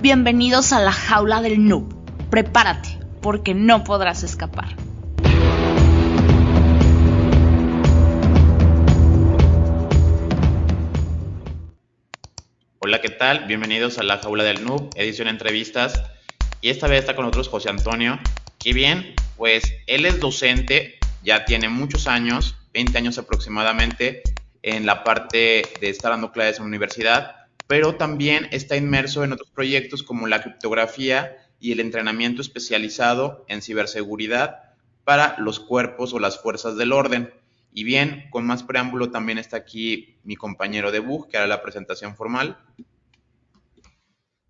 Bienvenidos a la jaula del noob. Prepárate, porque no podrás escapar. Hola, ¿qué tal? Bienvenidos a la jaula del noob, edición entrevistas. Y esta vez está con nosotros José Antonio. Y bien, pues él es docente, ya tiene muchos años, 20 años aproximadamente, en la parte de estar dando clases en la universidad, pero también está inmerso en otros proyectos como la criptografía y el entrenamiento especializado en ciberseguridad para los cuerpos o las fuerzas del orden. Y bien, con más preámbulo también está aquí mi compañero de Bug, que hará la presentación formal.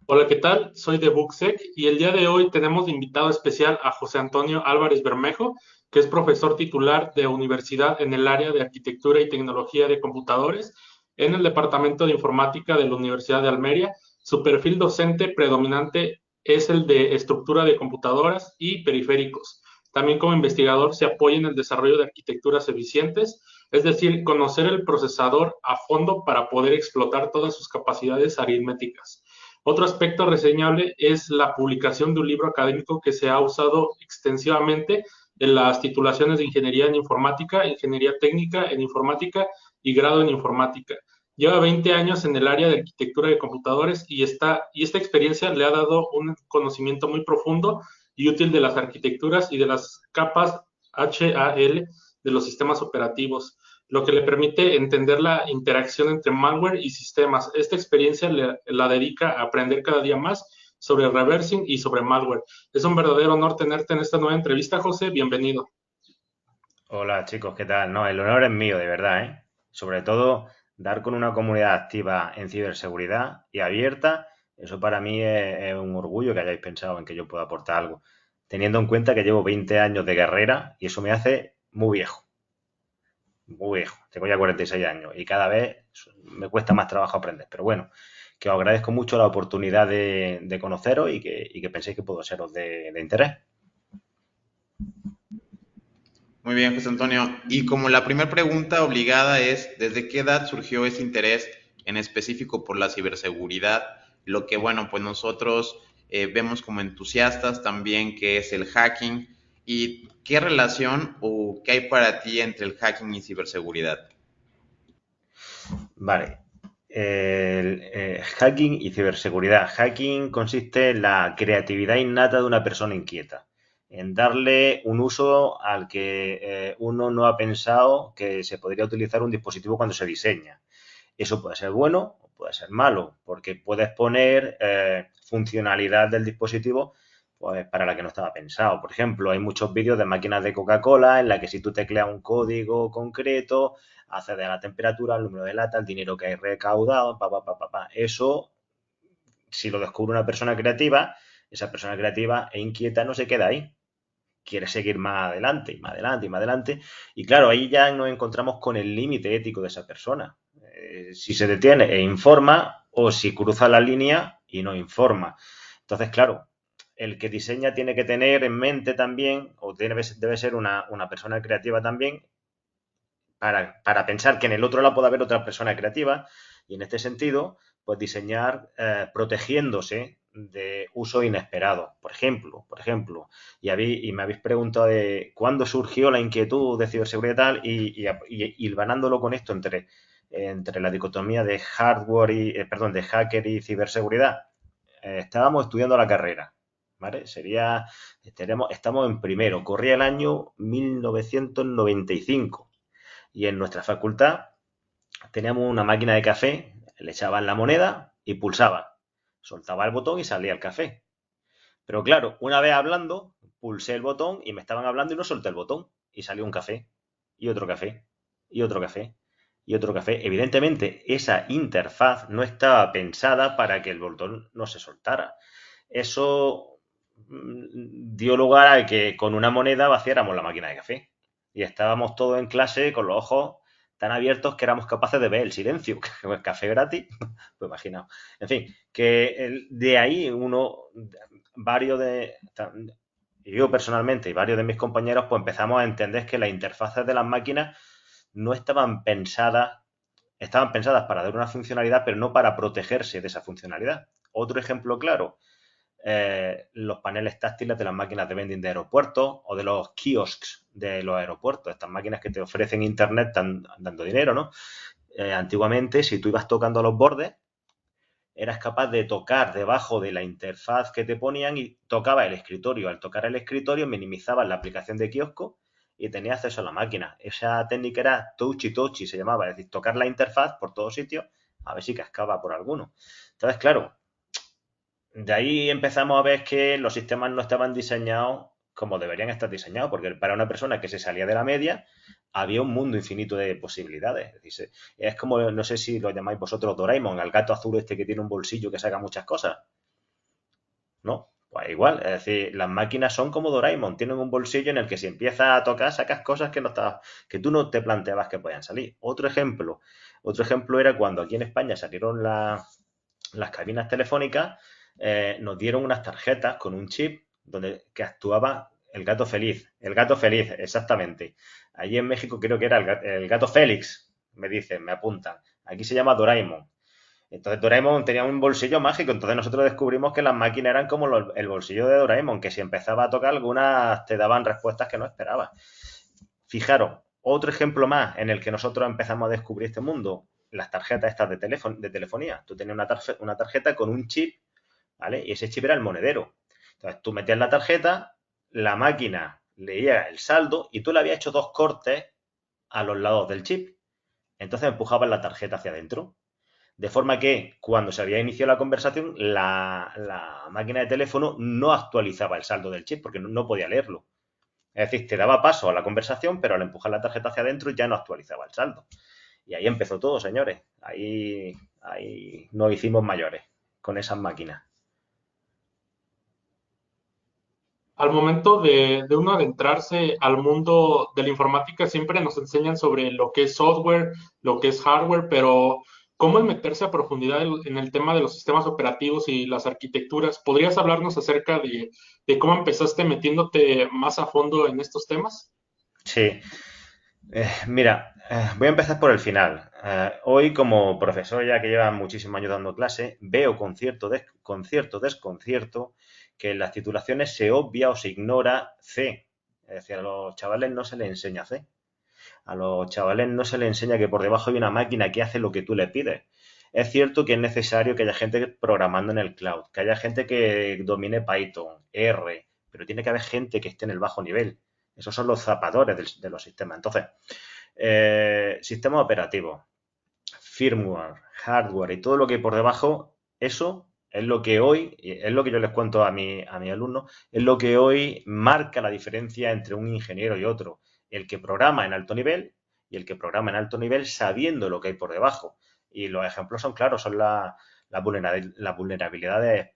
Hola, ¿qué tal? Soy de Bugsec y el día de hoy tenemos de invitado especial a José Antonio Álvarez Bermejo, que es profesor titular de universidad en el área de Arquitectura y Tecnología de Computadores en el Departamento de Informática de la Universidad de Almería. Su perfil docente predominante es el de estructura de computadoras y periféricos. También como investigador se apoya en el desarrollo de arquitecturas eficientes, es decir, conocer el procesador a fondo para poder explotar todas sus capacidades aritméticas. Otro aspecto reseñable es la publicación de un libro académico que se ha usado extensivamente en las titulaciones de Ingeniería en Informática, Ingeniería Técnica en Informática y Grado en Informática. Lleva 20 años en el área de arquitectura de computadores y esta experiencia le ha dado un conocimiento muy profundo y útil de las arquitecturas y de las capas HAL de los sistemas operativos, lo que le permite entender la interacción entre malware y sistemas. Esta experiencia la dedica a aprender cada día más sobre reversing y sobre malware. Es un verdadero honor tenerte en esta nueva entrevista, José. Bienvenido. Hola chicos, ¿qué tal? No, el honor es mío, de verdad, ¿eh? Sobre todo, dar con una comunidad activa en ciberseguridad y abierta, eso para mí es un orgullo que hayáis pensado en que yo pueda aportar algo, teniendo en cuenta que llevo 20 años de carrera y eso me hace muy viejo, tengo ya 46 años y cada vez me cuesta más trabajo aprender, pero bueno, que os agradezco mucho la oportunidad de conoceros y que penséis que puedo seros de interés. Muy bien, José Antonio. Y como la primera pregunta obligada es, ¿desde qué edad surgió ese interés en específico por la ciberseguridad? Lo que, bueno, pues nosotros vemos como entusiastas también, que es el hacking. ¿Y qué relación o qué hay para ti entre el hacking y ciberseguridad? Vale. Hacking y ciberseguridad. Hacking consiste en la creatividad innata de una persona inquieta, en darle un uso al que uno no ha pensado que se podría utilizar un dispositivo cuando se diseña. Eso puede ser bueno o puede ser malo, porque puedes poner funcionalidad del dispositivo pues, para la que no estaba pensado. Por ejemplo, hay muchos vídeos de máquinas de Coca-Cola en la que si tú tecleas un código concreto, accede a la temperatura, el número de lata, el dinero que hay recaudado, Eso, si lo descubre una persona creativa, esa persona creativa e inquieta no se queda ahí. Quiere seguir más adelante y más adelante y más adelante. Y claro, ahí ya nos encontramos con el límite ético de esa persona. Si se detiene e informa o si cruza la línea y no informa. Entonces, claro, el que diseña tiene que tener en mente también, o debe ser una persona creativa también, para pensar que en el otro lado puede haber otra persona creativa y en este sentido, pues diseñar protegiéndose de uso inesperado. Por ejemplo, y me habéis preguntado de cuándo surgió la inquietud de ciberseguridad y hilvanándolo con esto entre la dicotomía de hardware de hacker y ciberseguridad. Estábamos estudiando la carrera, ¿vale? Estamos en primero, corría el año 1995 y en nuestra facultad teníamos una máquina de café, le echaban la moneda y pulsaba. Soltaba el botón y salía el café. Pero claro, una vez hablando, pulsé el botón y me estaban hablando y no solté el botón. Y salió un café, y otro café, y otro café, y otro café. Evidentemente, esa interfaz no estaba pensada para que el botón no se soltara. Eso dio lugar a que con una moneda vaciáramos la máquina de café. Y estábamos todos en clase con los ojos tan abiertos que éramos capaces de ver el silencio. Café gratis, pues imaginaos. En fin, que de ahí varios de, yo personalmente y varios de mis compañeros, pues empezamos a entender que las interfaces de las máquinas no estaban pensadas para dar una funcionalidad, pero no para protegerse de esa funcionalidad. Otro ejemplo claro, los paneles táctiles de las máquinas de vending de aeropuertos o de los kiosks de los aeropuertos, estas máquinas que te ofrecen internet dando dinero, ¿no? Antiguamente, si tú ibas tocando los bordes, eras capaz de tocar debajo de la interfaz que te ponían y tocaba el escritorio. Al tocar el escritorio minimizabas la aplicación de kiosco y tenías acceso a la máquina. Esa técnica era touchy, se llamaba, es decir, tocar la interfaz por todos sitios a ver si cascaba por alguno. Entonces, claro, de ahí empezamos a ver que los sistemas no estaban diseñados como deberían estar diseñados, porque para una persona que se salía de la media había un mundo infinito de posibilidades. Es decir, es como, no sé si lo llamáis vosotros Doraemon, el gato azul este que tiene un bolsillo que saca muchas cosas. ¿No? Pues igual, es decir, las máquinas son como Doraemon, tienen un bolsillo en el que si empiezas a tocar sacas cosas que tú no te planteabas que podían salir. Otro ejemplo era cuando aquí en España salieron las cabinas telefónicas, nos dieron unas tarjetas con un chip que actuaba el gato feliz, exactamente. Allí en México creo que era el gato Félix, me dicen, me apuntan. Aquí se llama Doraemon. Entonces Doraemon tenía un bolsillo mágico, entonces nosotros descubrimos que las máquinas eran como el bolsillo de Doraemon, que si empezaba a tocar algunas te daban respuestas que no esperabas. Fijaros, otro ejemplo más en el que nosotros empezamos a descubrir este mundo, las tarjetas estas de telefonía. Tú tenías una tarjeta con un chip, ¿vale? Y ese chip era el monedero. Entonces tú metías la tarjeta, la máquina leía el saldo y tú le habías hecho 2 cortes a los lados del chip. Entonces empujabas la tarjeta hacia adentro. De forma que cuando se había iniciado la conversación, la máquina de teléfono no actualizaba el saldo del chip porque no podía leerlo. Es decir, te daba paso a la conversación, pero al empujar la tarjeta hacia adentro ya no actualizaba el saldo. Y ahí empezó todo, señores. Ahí nos hicimos mayores con esas máquinas. Al momento de uno adentrarse al mundo de la informática, siempre nos enseñan sobre lo que es software, lo que es hardware, pero ¿cómo es meterse a profundidad en el tema de los sistemas operativos y las arquitecturas? ¿Podrías hablarnos acerca de cómo empezaste metiéndote más a fondo en estos temas? Sí. Mira, voy a empezar por el final. Hoy, como profesor ya que lleva muchísimos años dando clase, veo con cierto desconcierto que en las titulaciones se obvia o se ignora C. Es decir, a los chavales no se les enseña C. A los chavales no se les enseña que por debajo hay una máquina que hace lo que tú le pides. Es cierto que es necesario que haya gente programando en el cloud, que haya gente que domine Python, R, pero tiene que haber gente que esté en el bajo nivel. Esos son los zapadores de los sistemas. Entonces, sistemas operativos, firmware, hardware y todo lo que hay por debajo, eso es lo que hoy, es lo que yo les cuento a mi alumno, es lo que hoy marca la diferencia entre un ingeniero y otro. El que programa en alto nivel y el que programa en alto nivel sabiendo lo que hay por debajo. Y los ejemplos son claros, son las vulnerabilidades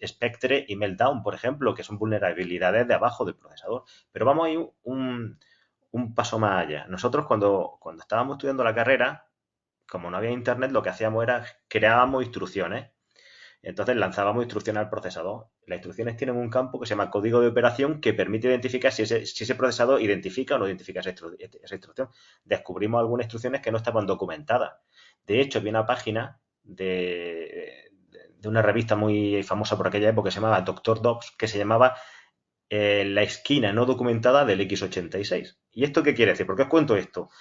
Spectre y Meltdown, por ejemplo, que son vulnerabilidades de abajo del procesador. Pero vamos a ir un paso más allá. Nosotros cuando estábamos estudiando la carrera, como no había internet, lo que hacíamos era creábamos instrucciones. Entonces lanzábamos instrucciones al procesador. Las instrucciones tienen un campo que se llama código de operación que permite identificar si ese procesador identifica o no identifica esa instrucción. Descubrimos algunas instrucciones que no estaban documentadas. De hecho, había una página de una revista muy famosa por aquella época que se llamaba Doctor Docs, que se llamaba La esquina no documentada del X86. ¿Y esto qué quiere decir? ¿Por qué os cuento esto?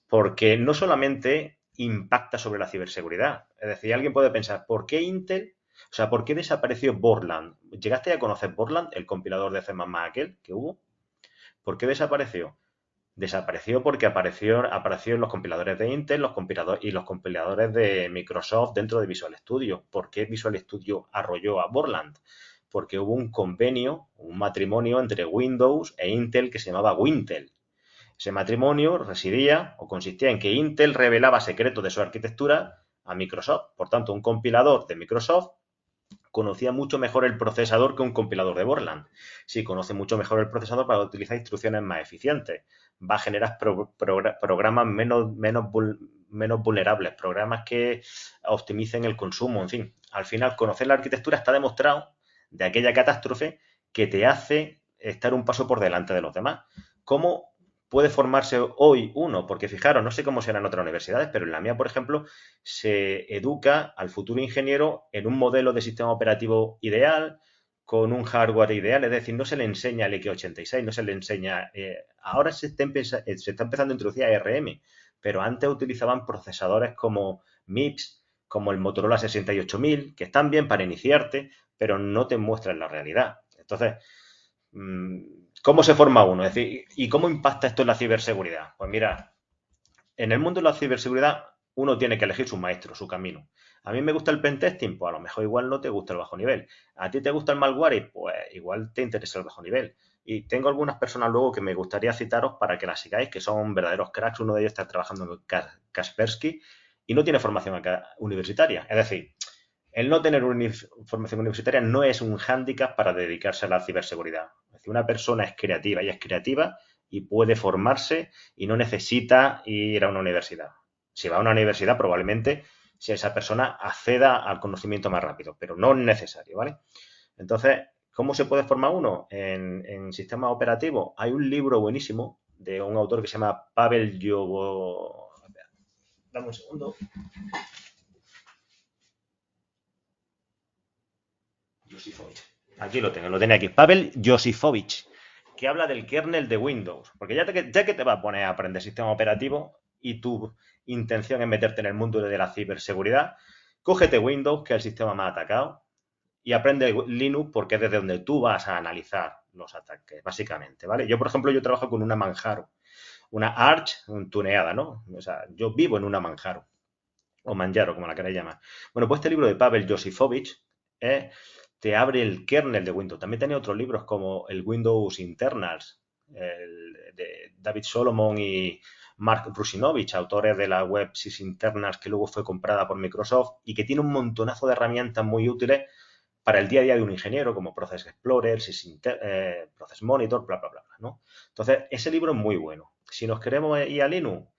Porque no solamente impacta sobre la ciberseguridad. Es decir, alguien puede pensar, ¿por qué Intel? O sea, ¿por qué desapareció Borland? ¿Llegaste a conocer Borland, el compilador de C++ aquel que hubo? ¿Por qué desapareció? Desapareció porque apareció en los compiladores de Intel los compiladores de Microsoft dentro de Visual Studio. ¿Por qué Visual Studio arrolló a Borland? Porque hubo un convenio, un matrimonio entre Windows e Intel que se llamaba Wintel. Ese matrimonio residía o consistía en que Intel revelaba secretos de su arquitectura a Microsoft. Por tanto, un compilador de Microsoft conocía mucho mejor el procesador que un compilador de Borland. Si conoce mucho mejor el procesador para utilizar instrucciones más eficientes, va a generar programas menos vulnerables, programas que optimicen el consumo, en fin. Al final, conocer la arquitectura está demostrado de aquella catástrofe que te hace estar un paso por delante de los demás. ¿Cómo? puede formarse hoy uno? Porque fijaros, no sé cómo será en otras universidades, pero en la mía, por ejemplo, se educa al futuro ingeniero en un modelo de sistema operativo ideal, con un hardware ideal, es decir, no se le enseña el x86, no se le enseña... ahora se está empezando a introducir ARM, pero antes utilizaban procesadores como MIPS, como el Motorola 68000, que están bien para iniciarte, pero no te muestran la realidad. Entonces, ¿cómo se forma uno? Es decir, ¿y cómo impacta esto en la ciberseguridad? Pues mira, en el mundo de la ciberseguridad uno tiene que elegir su maestro, su camino. A mí me gusta el pentesting, pues a lo mejor igual no te gusta el bajo nivel. ¿A ti te gusta el malware? Pues igual te interesa el bajo nivel. Y tengo algunas personas luego que me gustaría citaros para que las sigáis, que son verdaderos cracks. Uno de ellos está trabajando en Kaspersky y no tiene formación universitaria. Es decir, el no tener formación universitaria no es un hándicap para dedicarse a la ciberseguridad. Es decir, una persona es creativa y puede formarse y no necesita ir a una universidad. Si va a una universidad, probablemente si esa persona acceda al conocimiento más rápido, pero no es necesario, ¿vale? Entonces, ¿cómo se puede formar uno? En sistemas operativos hay un libro buenísimo de un autor que se llama Pavel Dame un segundo. Josifovich. Aquí lo tenía aquí. Pavel Josifovich, que habla del kernel de Windows. Porque ya que te vas a poner a aprender sistema operativo y tu intención es meterte en el mundo de la ciberseguridad, cógete Windows, que es el sistema más atacado, y aprende Linux porque es desde donde tú vas a analizar los ataques, básicamente, ¿vale? Yo, por ejemplo, yo trabajo con una Manjaro, una Arch tuneada, ¿no? O sea, yo vivo en una Manjaro, o Manjaro, como la queráis llamar. Bueno, pues este libro de Pavel Josifovich te abre el kernel de Windows. También tenía otros libros como el Windows Internals, de David Solomon y Mark Rusinovich, autores de la web SysInternals, que luego fue comprada por Microsoft y que tiene un montonazo de herramientas muy útiles para el día a día de un ingeniero, como Process Explorer, Process Monitor, bla, bla, bla, ¿no? Entonces, ese libro es muy bueno. Si nos queremos ir a Linux,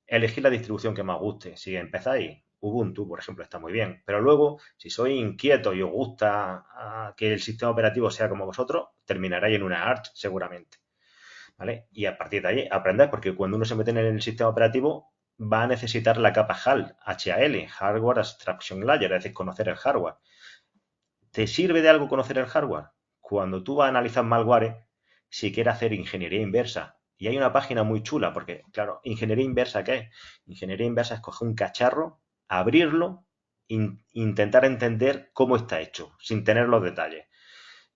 elegir la distribución que más guste. Si empezáis, Ubuntu, por ejemplo, está muy bien. Pero luego, si sois inquietos y os gusta que el sistema operativo sea como vosotros, terminaréis en una Arch seguramente. ¿Vale? Y a partir de ahí aprended, porque cuando uno se mete en el sistema operativo va a necesitar la capa HAL, Hardware Abstraction Layer, es decir, conocer el hardware. ¿Te sirve de algo conocer el hardware? Cuando tú vas a analizar malware, si quieres hacer ingeniería inversa, y hay una página muy chula, porque, claro, ingeniería inversa, ¿qué es? Ingeniería inversa es coger un cacharro, abrirlo, intentar entender cómo está hecho, sin tener los detalles.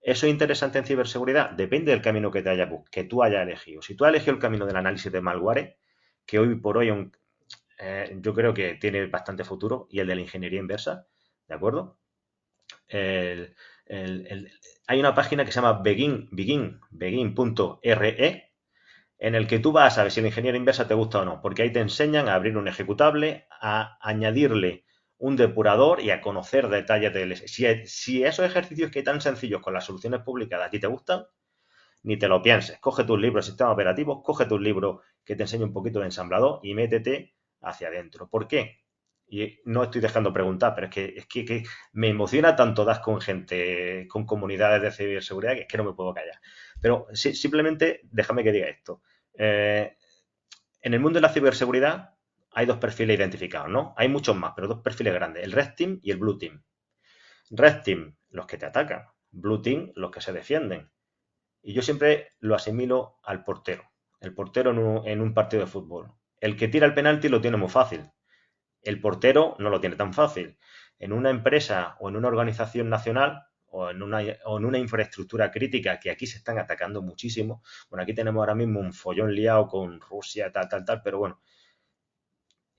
¿Eso es interesante en ciberseguridad? Depende del camino que tú hayas elegido. Si tú has elegido el camino del análisis de malware, que hoy por hoy yo creo que tiene bastante futuro, y el de la ingeniería inversa, ¿de acuerdo? Hay una página que se llama begin.re, en el que tú vas a saber si la ingeniería inversa te gusta o no, porque ahí te enseñan a abrir un ejecutable, a añadirle un depurador y a conocer detalles de si esos ejercicios que hay tan sencillos con las soluciones publicadas a ti te gustan, ni te lo pienses. Coge tus libros de sistemas operativos, coge tus libros que te enseñe un poquito de ensamblador y métete hacia adentro. ¿Por qué? Y no estoy dejando preguntar, pero es que me emociona tanto dar con gente, con comunidades de ciberseguridad, que es que no me puedo callar. Pero simplemente déjame que diga esto. En el mundo de la ciberseguridad hay dos perfiles identificados, ¿no? Hay muchos más, pero dos perfiles grandes, el Red Team y el Blue Team. Red Team, los que te atacan. Blue Team, los que se defienden. Y yo siempre lo asimilo al portero. El portero en un partido de fútbol. El que tira el penalti lo tiene muy fácil. El portero no lo tiene tan fácil. En una empresa o en una organización nacional o en una infraestructura crítica, que aquí se están atacando muchísimo. Bueno, aquí tenemos ahora mismo un follón liado con Rusia, tal, pero bueno.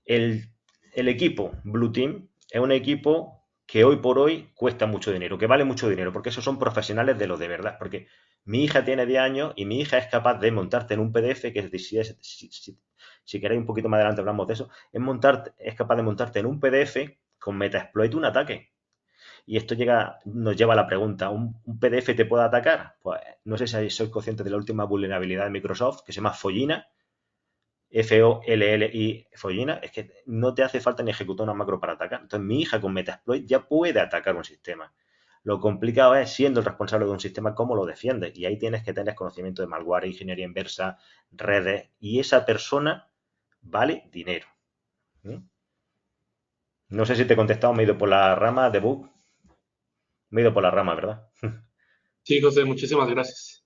El equipo Blue Team es un equipo que hoy por hoy cuesta mucho dinero, que vale mucho dinero, porque esos son profesionales de lo de verdad. Porque mi hija tiene 10 años y mi hija es capaz de montarte en un PDF, que si queréis un poquito más adelante hablamos de eso, es capaz de montarte en un PDF con Metasploit un ataque. Y esto nos lleva a la pregunta, ¿un PDF te puede atacar? Pues no sé si sois conscientes de la última vulnerabilidad de Microsoft, que se llama Follina, Folli, Follina, es que no te hace falta ni ejecutar una macro para atacar. Entonces mi hija con Metasploit ya puede atacar un sistema. Lo complicado es, siendo el responsable de un sistema, cómo lo defiendes. Y ahí tienes que tener conocimiento de malware, ingeniería inversa, redes, y esa persona vale dinero. ¿Mm? No sé si te he contestado, me he ido por la rama de bug. Me he ido por la rama, ¿verdad? Sí, José, muchísimas gracias.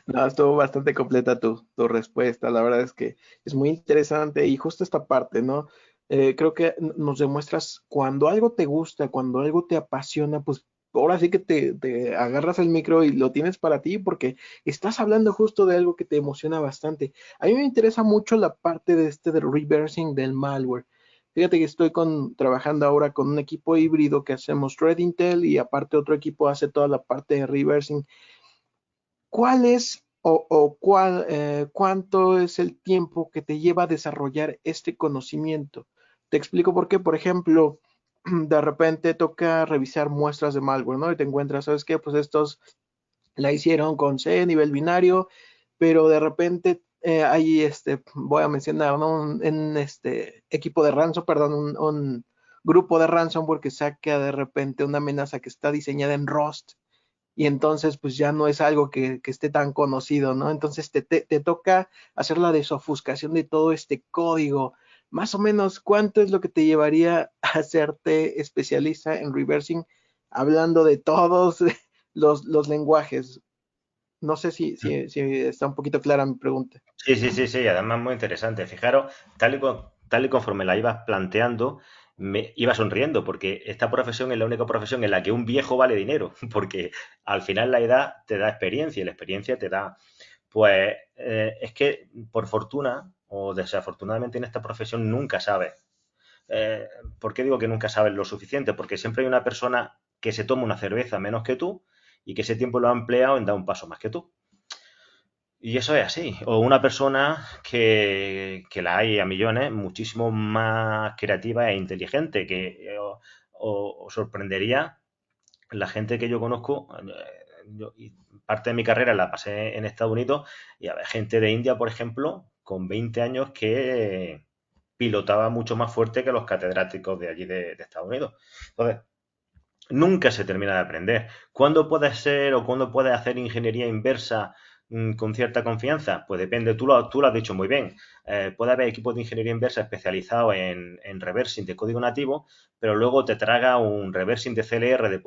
No, estuvo bastante completa tu respuesta. La verdad es que es muy interesante y justo esta parte, ¿no? Creo que nos demuestras cuando algo te gusta, cuando algo te apasiona, pues ahora sí que te agarras el micro y lo tienes para ti porque estás hablando justo de algo que te emociona bastante. A mí me interesa mucho la parte de del reversing del malware. Fíjate que estoy trabajando ahora con un equipo híbrido que hacemos Threat Intel y aparte otro equipo hace toda la parte de reversing. ¿Cuál es cuánto es el tiempo que te lleva a desarrollar este conocimiento? Te explico por qué. Por ejemplo, de repente toca revisar muestras de malware, ¿no? Y te encuentras, ¿sabes qué? Pues estos la hicieron con C, nivel binario, pero de repente hay voy a mencionar, ¿no? En este equipo de ransom, perdón, un grupo de ransomware que saca de repente una amenaza que está diseñada en Rust y entonces pues ya no es algo que esté tan conocido, ¿no? Entonces te toca hacer la desofuscación de todo este código. Más o menos, ¿cuánto es lo que te llevaría a hacerte especialista en reversing hablando de todos los lenguajes? No sé si está un poquito clara mi pregunta. Sí, sí, sí, sí, además muy interesante. Fijaros, tal y conforme la ibas planteando, me iba sonriendo, porque esta profesión es la única profesión en la que un viejo vale dinero, porque al final la edad te da experiencia y la experiencia te da, pues, es que por fortuna o desafortunadamente en esta profesión nunca sabes. Eh, ¿Por qué digo que nunca sabes lo suficiente? Porque siempre hay una persona que se toma una cerveza menos que tú y que ese tiempo lo ha empleado en dar un paso más que tú. Y eso es así. O una persona que la hay a millones, muchísimo más creativa e inteligente, que os sorprendería la gente que yo conozco. Y parte de mi carrera la pasé en Estados Unidos y había gente de India, por ejemplo, con 20 años que pilotaba mucho más fuerte que los catedráticos de allí de Estados Unidos. Entonces, nunca se termina de aprender. ¿Cuándo puedes ser o cuándo puedes hacer ingeniería inversa con cierta confianza? Pues depende, tú lo has dicho muy bien. Puede haber equipos de ingeniería inversa especializados en reversing de código nativo, pero luego te traga un reversing de CLR de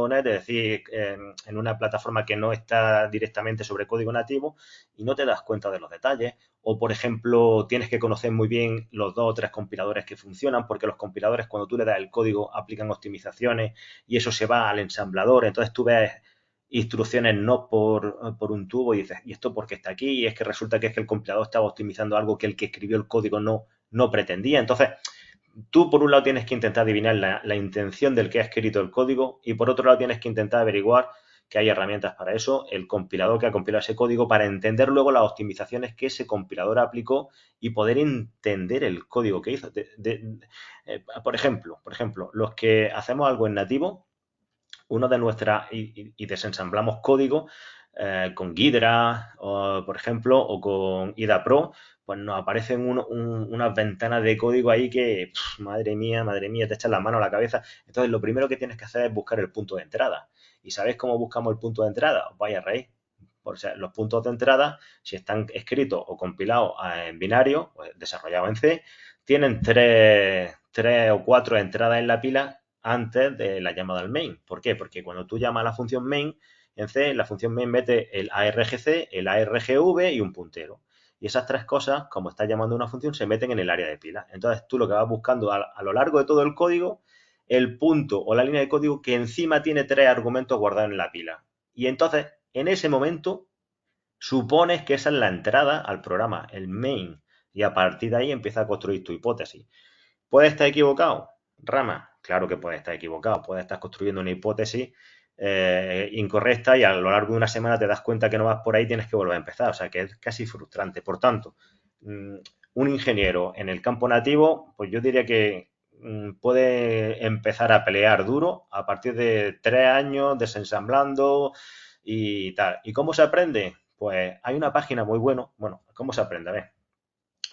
.NET, es decir, en una plataforma que no está directamente sobre código nativo y no te das cuenta de los detalles. O, por ejemplo, tienes que conocer muy bien los 2 o 3 compiladores que funcionan, porque los compiladores, cuando tú le das el código, aplican optimizaciones y eso se va al ensamblador. Entonces tú ves instrucciones no por un tubo y dices, ¿y esto por qué está aquí? Y es que resulta que es que el compilador estaba optimizando algo que el que escribió el código no pretendía. Entonces, tú por un lado tienes que intentar adivinar la intención del que ha escrito el código y por otro lado tienes que intentar averiguar que hay herramientas para eso, el compilador que ha compilado ese código para entender luego las optimizaciones que ese compilador aplicó y poder entender el código que hizo. Por ejemplo, los que hacemos algo en nativo, uno de nuestras y desensamblamos código con Ghidra, por ejemplo, o con IDA Pro, pues nos aparecen unas ventanas de código ahí que, madre mía, te echas la mano a la cabeza. Entonces, lo primero que tienes que hacer es buscar el punto de entrada. ¿Y sabéis cómo buscamos el punto de entrada? Os vais a reír. O sea, los puntos de entrada, si están escritos o compilados en binario, pues desarrollados en C, tienen tres o cuatro entradas en la pila antes de la llamada al main. ¿Por qué? Porque cuando tú llamas a la función main, en C, la función main mete el argc, el argv y un puntero. Y esas 3 cosas, como estás llamando una función, se meten en el área de pila. Entonces tú lo que vas buscando a lo largo de todo el código, el punto o la línea de código que encima tiene 3 argumentos guardados en la pila. Y entonces, en ese momento, supones que esa es la entrada al programa, el main. Y a partir de ahí empieza a construir tu hipótesis. ¿Puede estar equivocado? Rama, claro que puede estar equivocado. Puede estar construyendo una hipótesis incorrecta y a lo largo de una semana te das cuenta que no vas por ahí y tienes que volver a empezar. O sea que es casi frustrante. Por tanto, un ingeniero en el campo nativo, pues yo diría que puede empezar a pelear duro a partir de 3 años desensamblando y tal. ¿Y cómo se aprende? Pues hay una página muy buena. Bueno, ¿cómo se aprende? A ver,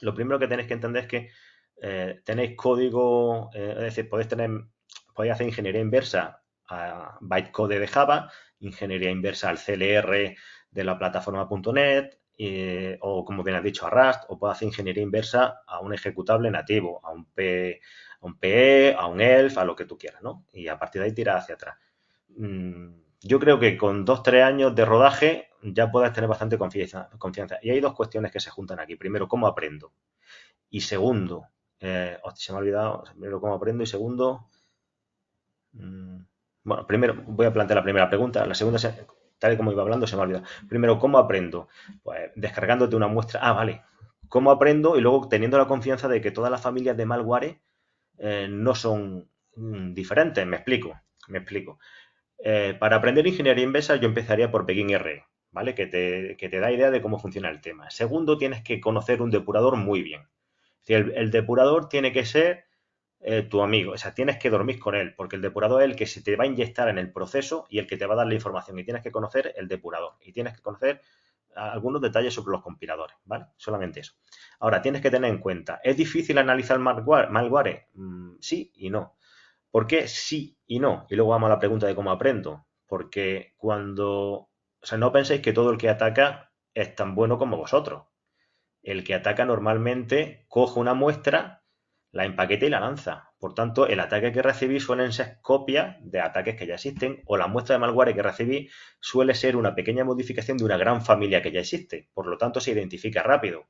lo primero que tenéis que entender es que tenéis código, es decir, podéis hacer ingeniería inversa a bytecode de Java, ingeniería inversa al CLR de la plataforma .NET, o como bien has dicho, a Rust, o puedo hacer ingeniería inversa a un ejecutable nativo, a un PE, a un ELF, a lo que tú quieras, ¿no? Y a partir de ahí tirar hacia atrás. Yo creo que con 2-3 años de rodaje ya puedes tener bastante confianza. Y hay dos cuestiones que se juntan aquí. Primero, ¿cómo aprendo? Y segundo, se me ha olvidado, primero, ¿cómo aprendo? Y segundo, bueno, primero voy a plantear la primera pregunta. La segunda, tal y como iba hablando, se me ha olvidado. Primero, ¿cómo aprendo? Pues descargándote una muestra. Ah, vale. ¿Cómo aprendo? Y luego teniendo la confianza de que todas las familias de malware no son diferentes. Me explico. Para aprender ingeniería inversa yo empezaría por Begin R, ¿vale? Que te da idea de cómo funciona el tema. Segundo, tienes que conocer un depurador muy bien. Es decir, el depurador tiene que ser tu amigo, o sea, tienes que dormir con él, porque el depurador es el que se te va a inyectar en el proceso y el que te va a dar la información. Y tienes que conocer el depurador y tienes que conocer algunos detalles sobre los compiladores, ¿vale? Solamente eso. Ahora, tienes que tener en cuenta, ¿es difícil analizar malware? Sí y no. ¿Por qué sí y no? Y luego vamos a la pregunta de cómo aprendo. Porque o sea, no penséis que todo el que ataca es tan bueno como vosotros. El que ataca normalmente coge una muestra, la empaqueta y la lanza. Por tanto, el ataque que recibí suelen ser copias de ataques que ya existen, o la muestra de malware que recibí suele ser una pequeña modificación de una gran familia que ya existe. Por lo tanto, se identifica rápido.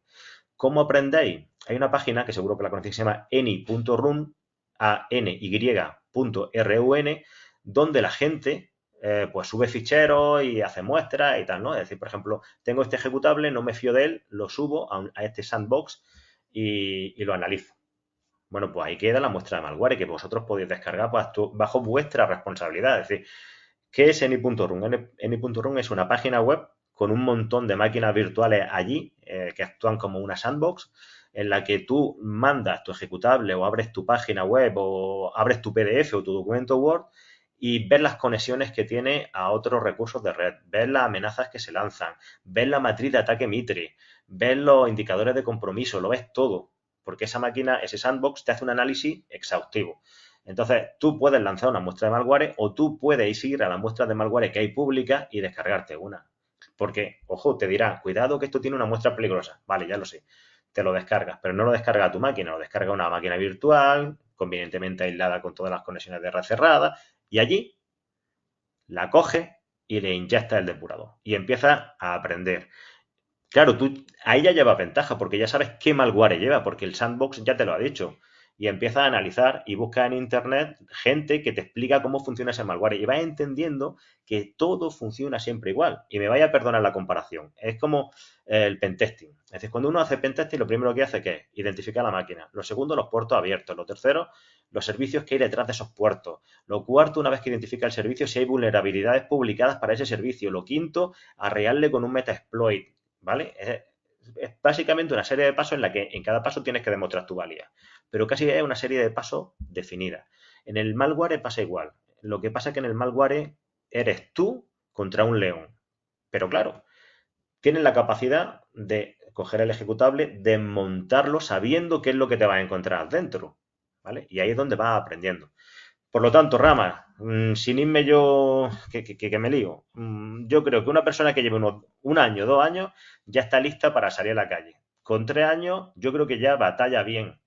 ¿Cómo aprendéis? Hay una página que seguro que la conocéis, que se llama any.run, any.run, donde la gente pues sube ficheros y hace muestras y tal, ¿no? Es decir, por ejemplo, tengo este ejecutable, no me fío de él, lo subo a este sandbox y lo analizo. Bueno, pues ahí queda la muestra de malware que vosotros podéis descargar pues, bajo vuestra responsabilidad. Es decir, ¿qué es any.run? Any.run es una página web con un montón de máquinas virtuales allí que actúan como una sandbox en la que tú mandas tu ejecutable o abres tu página web o abres tu PDF o tu documento Word y ves las conexiones que tiene a otros recursos de red, ves las amenazas que se lanzan, ves la matriz de ataque Mitre, ves los indicadores de compromiso, lo ves todo, porque esa máquina, ese sandbox te hace un análisis exhaustivo. Entonces, tú puedes lanzar una muestra de malware o tú puedes ir a la muestra de malware que hay pública y descargarte una. Porque, ojo, te dirá, cuidado que esto tiene una muestra peligrosa. Vale, ya lo sé. Te lo descargas, pero no lo descarga a tu máquina, lo descarga a una máquina virtual, convenientemente aislada con todas las conexiones de red cerradas, y allí la coge y le inyecta el depurador. Y empieza a aprender. Claro, tú ahí ya llevas ventaja porque ya sabes qué malware lleva, porque el sandbox ya te lo ha dicho. Y empiezas a analizar y buscas en internet gente que te explica cómo funciona ese malware y vas entendiendo que todo funciona siempre igual. Y me vaya a perdonar la comparación. Es como el pentesting. Es decir, cuando uno hace pentesting, lo primero que hace es identificar la máquina. Lo segundo, los puertos abiertos. Lo tercero, los servicios que hay detrás de esos puertos. Lo cuarto, una vez que identifica el servicio, si hay vulnerabilidades publicadas para ese servicio. Lo quinto, arrearle con un metaexploit. ¿Vale? Es básicamente una serie de pasos en la que en cada paso tienes que demostrar tu valía. Pero casi es una serie de pasos definida. En el malware pasa igual. Lo que pasa es que en el malware eres tú contra un león. Pero claro, tienes la capacidad de coger el ejecutable, desmontarlo sabiendo qué es lo que te vas a encontrar dentro. ¿Vale? Y ahí es donde vas aprendiendo. Por lo tanto, Rama, sin irme yo, que me lío, yo creo que una persona que lleve un año, 2 años, ya está lista para salir a la calle. Con 3 años, yo creo que ya batalla bien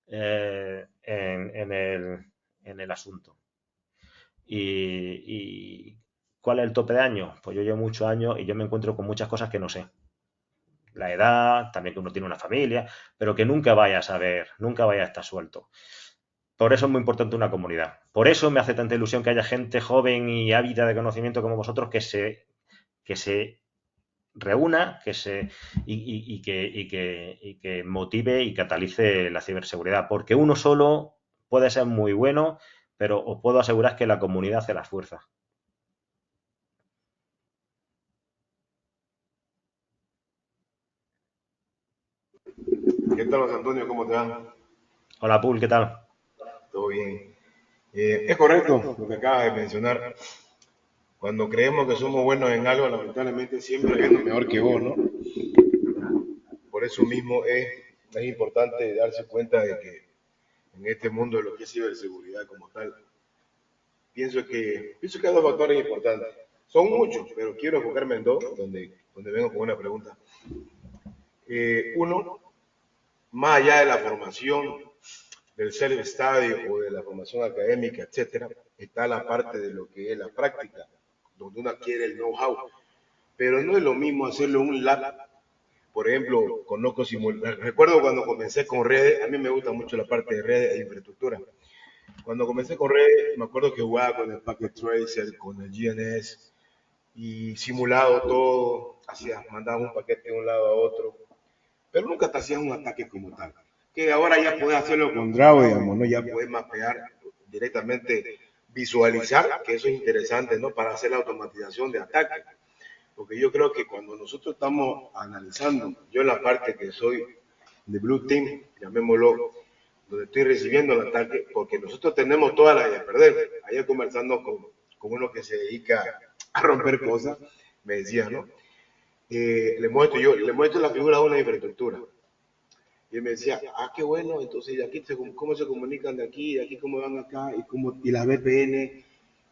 en el asunto. ¿Y cuál es el tope de años? Pues yo llevo muchos años y yo me encuentro con muchas cosas que no sé. La edad, también que uno tiene una familia, pero que nunca vaya a saber, nunca vaya a estar suelto. Por eso es muy importante una comunidad. Por eso me hace tanta ilusión que haya gente joven y ávida de conocimiento como vosotros que se reúna y que motive y catalice la ciberseguridad. Porque uno solo puede ser muy bueno, pero os puedo asegurar que la comunidad hace la fuerza. ¿Qué tal, José Antonio? ¿Cómo te va? Hola, Pul, ¿qué tal? Todo bien. Es correcto lo que acabas de mencionar. Cuando creemos que somos buenos en algo, lamentablemente siempre hay uno mejor que vos, ¿no? Por eso mismo es importante darse cuenta de que en este mundo de lo que es ciberseguridad como tal, pienso que hay dos factores importantes. Son muchos, pero quiero enfocarme en dos, donde vengo con una pregunta. Uno, más allá de la formación del self-study o de la formación académica, etcétera, está la parte de lo que es la práctica, donde uno adquiere el know-how. Pero no es lo mismo hacerlo en un lab. Por ejemplo, recuerdo cuando comencé con redes, a mí me gusta mucho la parte de redes e infraestructura. Cuando comencé con redes, me acuerdo que jugaba con el Packet Tracer, con el GNS, y simulado todo, mandaba un paquete de un lado a otro, pero nunca te hacías un ataque como tal. Que ahora ya puedes hacerlo con Draw, digamos, ¿no? Ya puedes mapear directamente, visualizar, que eso es interesante, ¿no? Para hacer la automatización de ataque. Porque yo creo que cuando nosotros estamos analizando, yo en la parte que soy de Blue Team, llamémoslo, donde estoy recibiendo el ataque, porque nosotros tenemos toda la de perder. Ayer conversando con uno que se dedica a romper cosas, me decía, ¿no? Le muestro la figura de una infraestructura. Y él me decía, qué bueno, entonces de aquí cómo se comunican de aquí cómo van acá, y las VPN,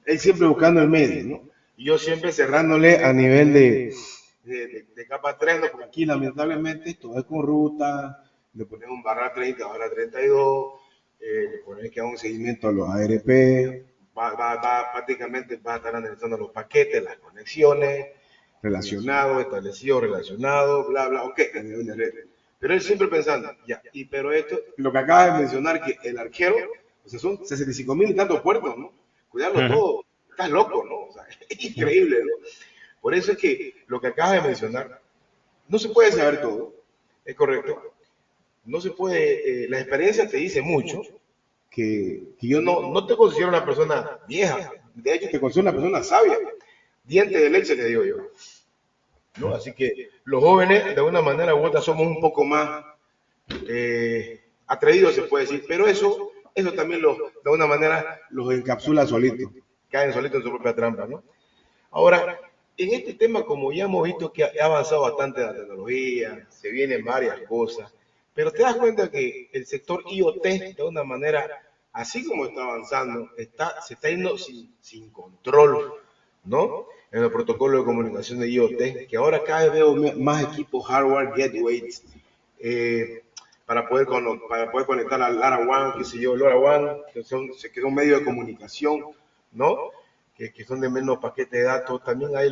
él siempre buscando el medio, ¿no? Y yo siempre cerrándole a nivel de capa 3, ¿no? Porque aquí lamentablemente todo es con ruta, le pones un barra 30, barra 32, le pones que haga un seguimiento a los ARP, prácticamente va a estar analizando los paquetes, las conexiones, establecidos, relacionados, bla, bla, ok, a nivel de red. Pero él siempre pensando, pero esto, lo que acabas de mencionar, que el arquero, o sea, son 65,000 y tantos puertos, ¿no? Cuidarlo todo, estás loco, ¿no? O sea, es increíble, ¿no? Por eso es que lo que acabas de mencionar, no se puede saber todo, es correcto. No se puede, la experiencia te dice mucho, que yo no te considero una persona vieja, de hecho te considero una persona sabia, diente de leche, te digo yo. ¿No? Así que los jóvenes, de una manera u otra, somos un poco más atrevidos, se puede decir, pero eso también de una manera los encapsula solitos, caen solitos en su propia trampa, ¿no? Ahora, en este tema, como ya hemos visto que ha avanzado bastante la tecnología, se vienen varias cosas, pero te das cuenta que el sector IoT, de una manera, así como está avanzando, se está yendo sin control, ¿no? En el protocolo de comunicación de IoT, que ahora cada vez veo más equipos hardware gateways para poder conectar al LoRaWAN, qué sé yo, LoRaWAN, que son medios de comunicación, ¿no? Que son de menos paquete de datos. También hay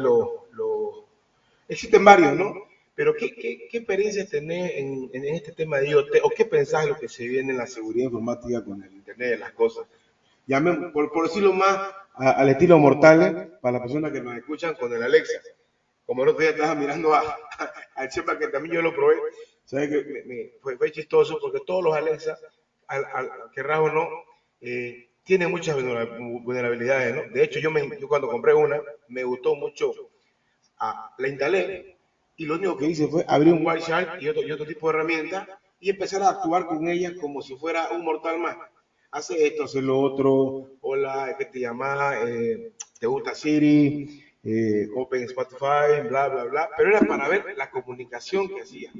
existen varios, ¿no? Pero ¿qué experiencias tenés en este tema de IoT? ¿O qué pensás de lo que se viene en la seguridad informática con el Internet de las cosas? Por decirlo más al estilo Mortales, para las personas que nos escuchan, con el Alexa. Como el otro día estaba mirando al Chepa, que también yo lo probé, ¿sabes? Que fue chistoso porque todos los Alexa, querrás o no, tienen muchas vulnerabilidades, ¿no? De hecho, yo cuando compré una, me gustó mucho, la instalé y lo único que hice fue abrir un Wireshark y otro tipo de herramienta y empezar a actuar con ella como si fuera un mortal más. Hace esto, hace lo otro, hola, ¿qué te llamas? ¿Te gusta Siri? Open Spotify, bla, bla, bla. Pero era para ver la comunicación que hacía.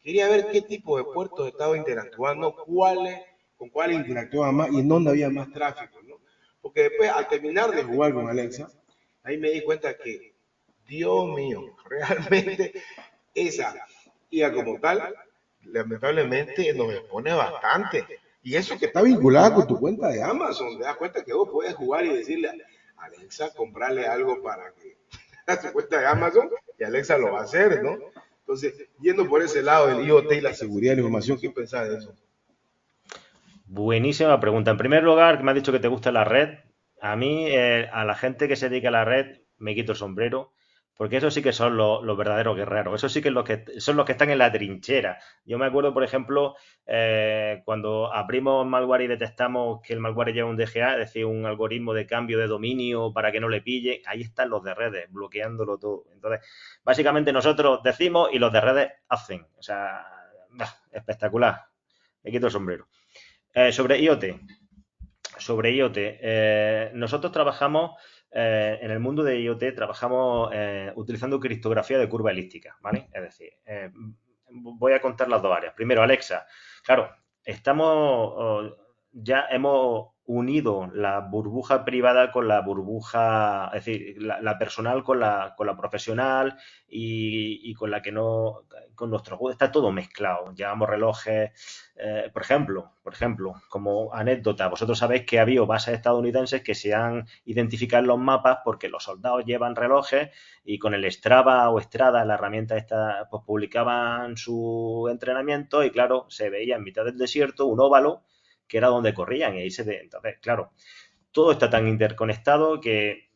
Quería ver qué tipo de puertos estaba interactuando, con cuáles interactuaba más y en dónde había más tráfico, ¿no? Porque después, al terminar de jugar con Alexa, ahí me di cuenta que, Dios mío, realmente esa IA como tal, lamentablemente nos expone bastante. Y eso que está vinculada con tu cuenta de Amazon, te das cuenta que vos puedes jugar y decirle a Alexa, comprarle algo para que a su cuenta de Amazon, y Alexa lo va a hacer, ¿no? Entonces, yendo por ese lado del IoT y la seguridad de la información, ¿qué pensás de eso? Buenísima pregunta. En primer lugar, me has dicho que te gusta la red. A mí, a la gente que se dedica a la red, me quito el sombrero, porque esos sí que son los verdaderos guerreros. Esos sí que son los que están en la trinchera. Yo me acuerdo, por ejemplo, cuando abrimos malware y detectamos que el malware lleva un DGA, es decir, un algoritmo de cambio de dominio para que no le pille, ahí están los de redes, bloqueándolo todo. Entonces, básicamente nosotros decimos y los de redes hacen. O sea, espectacular. Me quito el sombrero. Sobre IoT. Nosotros trabajamos en el mundo de IoT, trabajamos utilizando criptografía de curva elíptica, ¿vale? Es decir, voy a contar las dos áreas. Primero, Alexa. Claro, ya hemos unido la burbuja privada con la burbuja, es decir, la personal con la profesional y con la que no, con nuestro juego, está todo mezclado. Llevamos relojes, por ejemplo, como anécdota, vosotros sabéis que ha habido bases estadounidenses que se han identificado en los mapas porque los soldados llevan relojes y con el Strava o Strada, la herramienta esta, pues publicaban su entrenamiento y claro, se veía en mitad del desierto un óvalo que era donde corrían y ahí entonces, claro, todo está tan interconectado que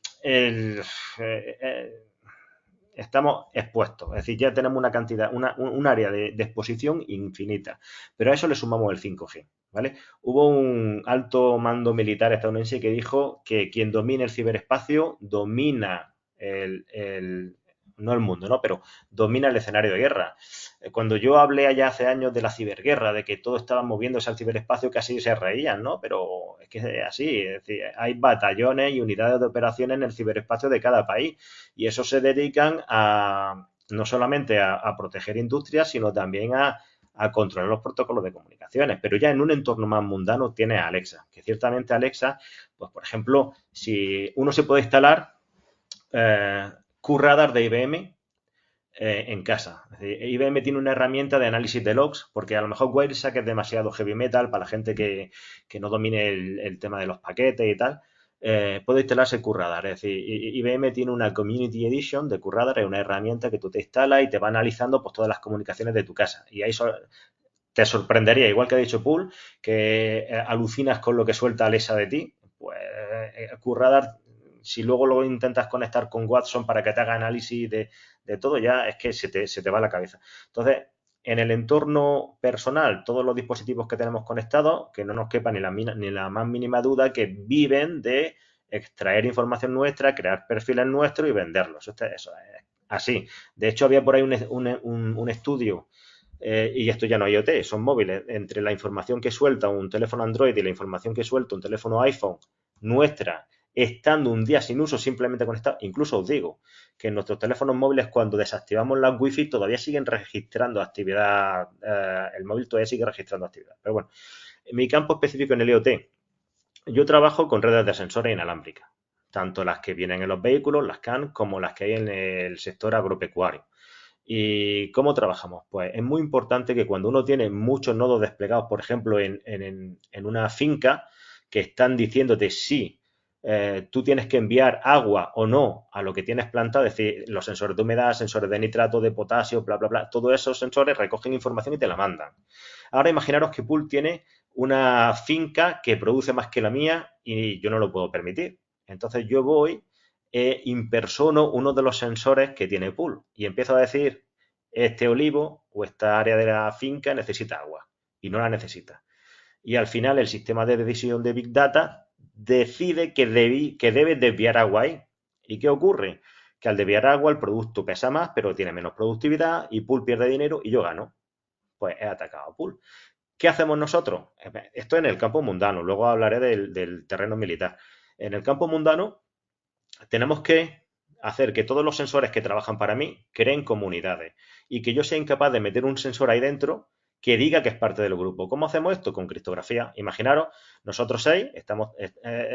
estamos expuestos, es decir, ya tenemos una cantidad, un área de exposición infinita, pero a eso le sumamos el 5G, ¿vale? Hubo un alto mando militar estadounidense que dijo que quien domine el ciberespacio domina no el mundo, ¿no? Pero domina el escenario de guerra. Cuando yo hablé allá hace años de la ciberguerra, de que todo estaba moviéndose al ciberespacio, casi se reían, ¿no? Pero es que es así, es decir, hay batallones y unidades de operaciones en el ciberespacio de cada país y eso se dedican a no solamente a proteger industrias, sino también a controlar los protocolos de comunicaciones. Pero ya en un entorno más mundano tiene a Alexa, que ciertamente Alexa, pues por ejemplo, si uno se puede instalar QRadar de IBM en casa. Es decir, IBM tiene una herramienta de análisis de logs, porque a lo mejor Wireshark es demasiado heavy metal para la gente que no domine el tema de los paquetes y tal. Puede instalarse QRadar. Es decir, IBM tiene una Community Edition de QRadar, es una herramienta que tú te instalas y te va analizando pues, todas las comunicaciones de tu casa. Y ahí te sorprendería, igual que ha dicho Pool, que alucinas con lo que suelta Alexa de ti. Pues QRadar, si luego lo intentas conectar con Watson para que te haga análisis de todo, ya es que se te va la cabeza. Entonces, en el entorno personal, todos los dispositivos que tenemos conectados, que no nos quepa ni la más mínima duda, que viven de extraer información nuestra, crear perfiles nuestros y venderlos. Eso es así. De hecho, había por ahí un estudio, y esto ya no es IoT, son móviles, entre la información que suelta un teléfono Android y la información que suelta un teléfono iPhone nuestra, estando un día sin uso, simplemente conectado. Incluso os digo que en nuestros teléfonos móviles, cuando desactivamos las Wi-Fi, todavía siguen registrando actividad. El móvil todavía sigue registrando actividad. Pero bueno, en mi campo específico en el IoT, yo trabajo con redes de sensores inalámbricas, tanto las que vienen en los vehículos, las CAN, como las que hay en el sector agropecuario. ¿Y cómo trabajamos? Pues es muy importante que cuando uno tiene muchos nodos desplegados, por ejemplo, en una finca, que están diciéndote si tú tienes que enviar agua o no a lo que tienes plantado, es decir, los sensores de humedad, sensores de nitrato, de potasio, bla, bla, bla, todos esos sensores recogen información y te la mandan. Ahora imaginaros que Pool tiene una finca que produce más que la mía y yo no lo puedo permitir. Entonces yo voy impersono uno de los sensores que tiene Pool y empiezo a decir, este olivo o esta área de la finca necesita agua y no la necesita. Y al final el sistema de decisión de Big Data decide que debe desviar agua ahí. ¿Y qué ocurre? Que al desviar agua el producto pesa más, pero tiene menos productividad y Pool pierde dinero y yo gano. Pues he atacado a Pool. ¿Qué hacemos nosotros? Esto en el campo mundano, luego hablaré del terreno militar. En el campo mundano tenemos que hacer que todos los sensores que trabajan para mí creen comunidades y que yo sea incapaz de meter un sensor ahí dentro que diga que es parte del grupo. ¿Cómo hacemos esto? Con criptografía. Imaginaros, nosotros 6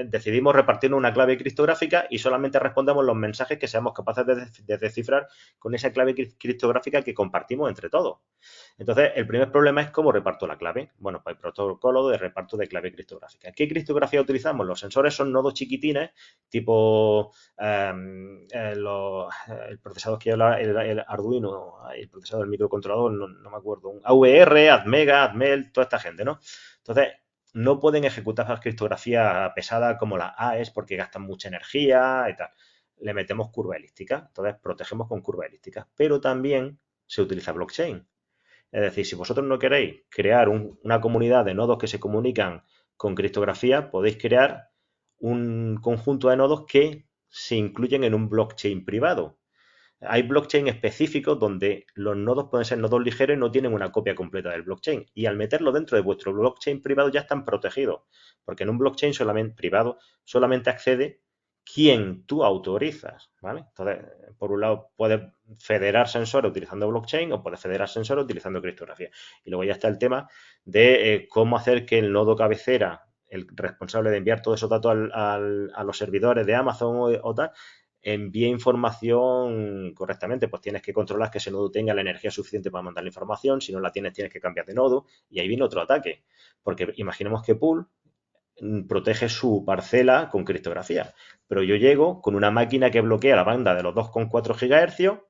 decidimos repartir una clave criptográfica y solamente respondemos los mensajes que seamos capaces de descifrar con esa clave criptográfica que compartimos entre todos. Entonces, el primer problema es cómo reparto la clave. Bueno, pues el protocolo de reparto de clave criptográfica. ¿Qué criptografía utilizamos? Los sensores son nodos chiquitines, tipo el procesador que habla, el Arduino, el procesador del microcontrolador, no me acuerdo, un AVR, Admega, Admel, toda esta gente, ¿no? Entonces, no pueden ejecutar la criptografía pesada como la AES porque gastan mucha energía y tal. Le metemos curva elíptica, entonces protegemos con curva elíptica, pero también se utiliza blockchain. Es decir, si vosotros no queréis crear una comunidad de nodos que se comunican con criptografía, podéis crear un conjunto de nodos que se incluyen en un blockchain privado. Hay blockchain específicos donde los nodos pueden ser nodos ligeros y no tienen una copia completa del blockchain. Y al meterlo dentro de vuestro blockchain privado ya están protegidos. Porque en un blockchain privado solamente accede quien tú autorizas, ¿vale? Entonces, por un lado, puedes federar sensores utilizando blockchain o puedes federar sensores utilizando criptografía. Y luego ya está el tema de cómo hacer que el nodo cabecera el responsable de enviar todos esos datos a los servidores de Amazon o tal, envíe información correctamente. Pues tienes que controlar que ese nodo tenga la energía suficiente para mandar la información. Si no la tienes, tienes que cambiar de nodo. Y ahí viene otro ataque. Porque imaginemos que Pool protege su parcela con criptografía. Pero yo llego con una máquina que bloquea la banda de los 2,4 GHz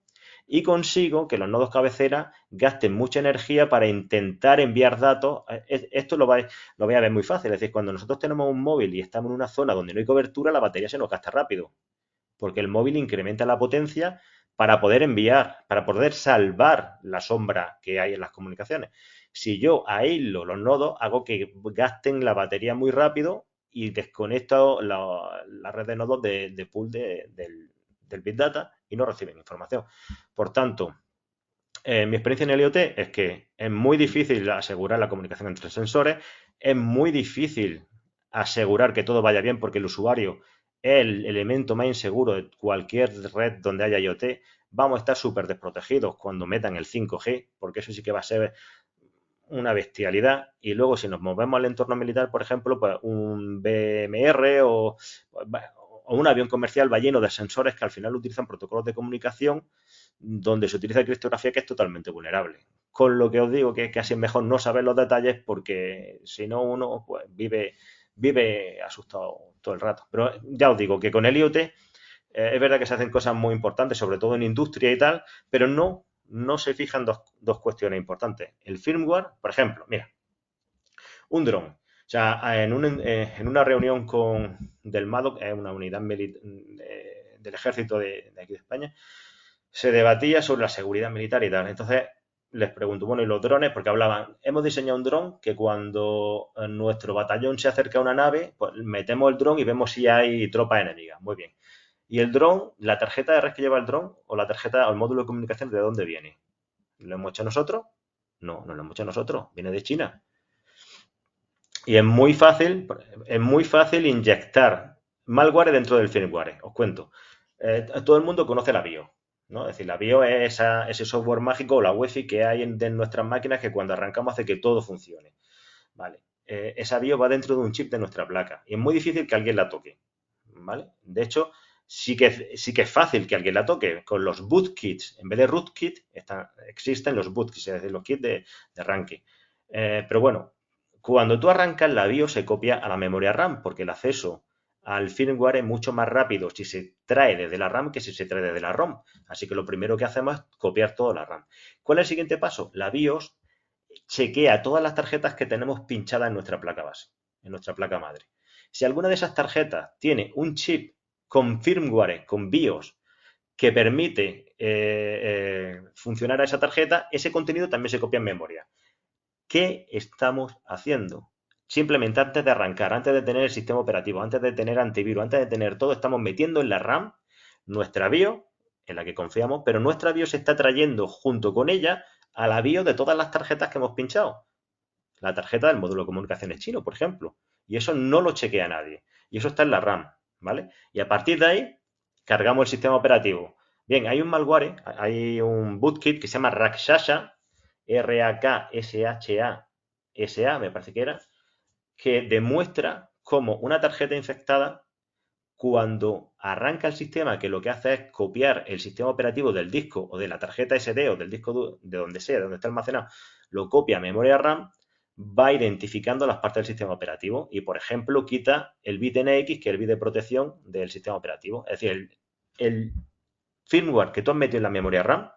y consigo que los nodos cabecera gasten mucha energía para intentar enviar datos. Esto lo vais a ver muy fácil. Es decir, cuando nosotros tenemos un móvil y estamos en una zona donde no hay cobertura, la batería se nos gasta rápido. Porque el móvil incrementa la potencia para poder enviar, para poder salvar la sombra que hay en las comunicaciones. Si yo aíslo los nodos, hago que gasten la batería muy rápido y desconecto la red de nodos de pool del Big Data y no reciben información. Por tanto, mi experiencia en el IoT es que es muy difícil asegurar la comunicación entre sensores, es muy difícil asegurar que todo vaya bien porque el usuario es el elemento más inseguro de cualquier red donde haya IoT. Vamos a estar súper desprotegidos cuando metan el 5G, porque eso sí que va a ser una bestialidad. Y luego si nos movemos al entorno militar, por ejemplo, pues un BMR o un avión comercial va lleno de sensores que al final utilizan protocolos de comunicación donde se utiliza criptografía que es totalmente vulnerable. Con lo que os digo que casi es mejor no saber los detalles porque si no uno pues vive asustado todo el rato. Pero ya os digo que con el IoT es verdad que se hacen cosas muy importantes, sobre todo en industria y tal, pero no se fijan dos cuestiones importantes. El firmware, por ejemplo, mira, un dron. O sea, en una reunión del MADOC, una unidad del ejército de aquí de España, se debatía sobre la seguridad militar y tal. Entonces les pregunto, bueno, ¿y los drones? Porque hablaban, hemos diseñado un dron que cuando nuestro batallón se acerca a una nave, pues metemos el dron y vemos si hay tropas enemigas. Muy bien. Y el dron, la tarjeta de red que lleva el dron o la tarjeta o el módulo de comunicación, ¿de dónde viene? ¿Lo hemos hecho nosotros? No lo hemos hecho nosotros. Viene de China. Y es muy fácil inyectar malware dentro del firmware. Os cuento. Todo el mundo conoce la BIOS, ¿no? Es decir, la BIOS es ese software mágico o la UEFI que hay en nuestras máquinas que cuando arrancamos hace que todo funcione. ¿Vale? Esa BIOS va dentro de un chip de nuestra placa y es muy difícil que alguien la toque. ¿Vale? De hecho, sí que es fácil que alguien la toque. Con los bootkits, en vez de rootkit, existen los bootkits, es decir, los kits de arranque. Pero bueno, cuando tú arrancas la BIOS se copia a la memoria RAM porque el acceso al firmware es mucho más rápido si se trae desde la RAM que si se trae desde la ROM. Así que lo primero que hacemos es copiar toda la RAM. ¿Cuál es el siguiente paso? La BIOS chequea todas las tarjetas que tenemos pinchadas en nuestra placa base, en nuestra placa madre. Si alguna de esas tarjetas tiene un chip con firmware, con BIOS, que permite funcionar a esa tarjeta, ese contenido también se copia en memoria. ¿Qué estamos haciendo? Simplemente antes de arrancar, antes de tener el sistema operativo, antes de tener antivirus, antes de tener todo, estamos metiendo en la RAM nuestra BIOS, en la que confiamos, pero nuestra BIOS se está trayendo junto con ella a la BIOS de todas las tarjetas que hemos pinchado. La tarjeta del módulo de comunicaciones chino, por ejemplo. Y eso no lo chequea nadie. Y eso está en la RAM, ¿vale? Y a partir de ahí, cargamos el sistema operativo. Bien, hay un malware, hay un bootkit que se llama Rakshasa, RAKSHA, me parece que era, que demuestra cómo una tarjeta infectada, cuando arranca el sistema, que lo que hace es copiar el sistema operativo del disco o de la tarjeta SD o del disco de donde sea, de donde está almacenado, lo copia a memoria RAM, va identificando las partes del sistema operativo y, por ejemplo, quita el bit NX, que es el bit de protección del sistema operativo. Es decir, el firmware que tú has metido en la memoria RAM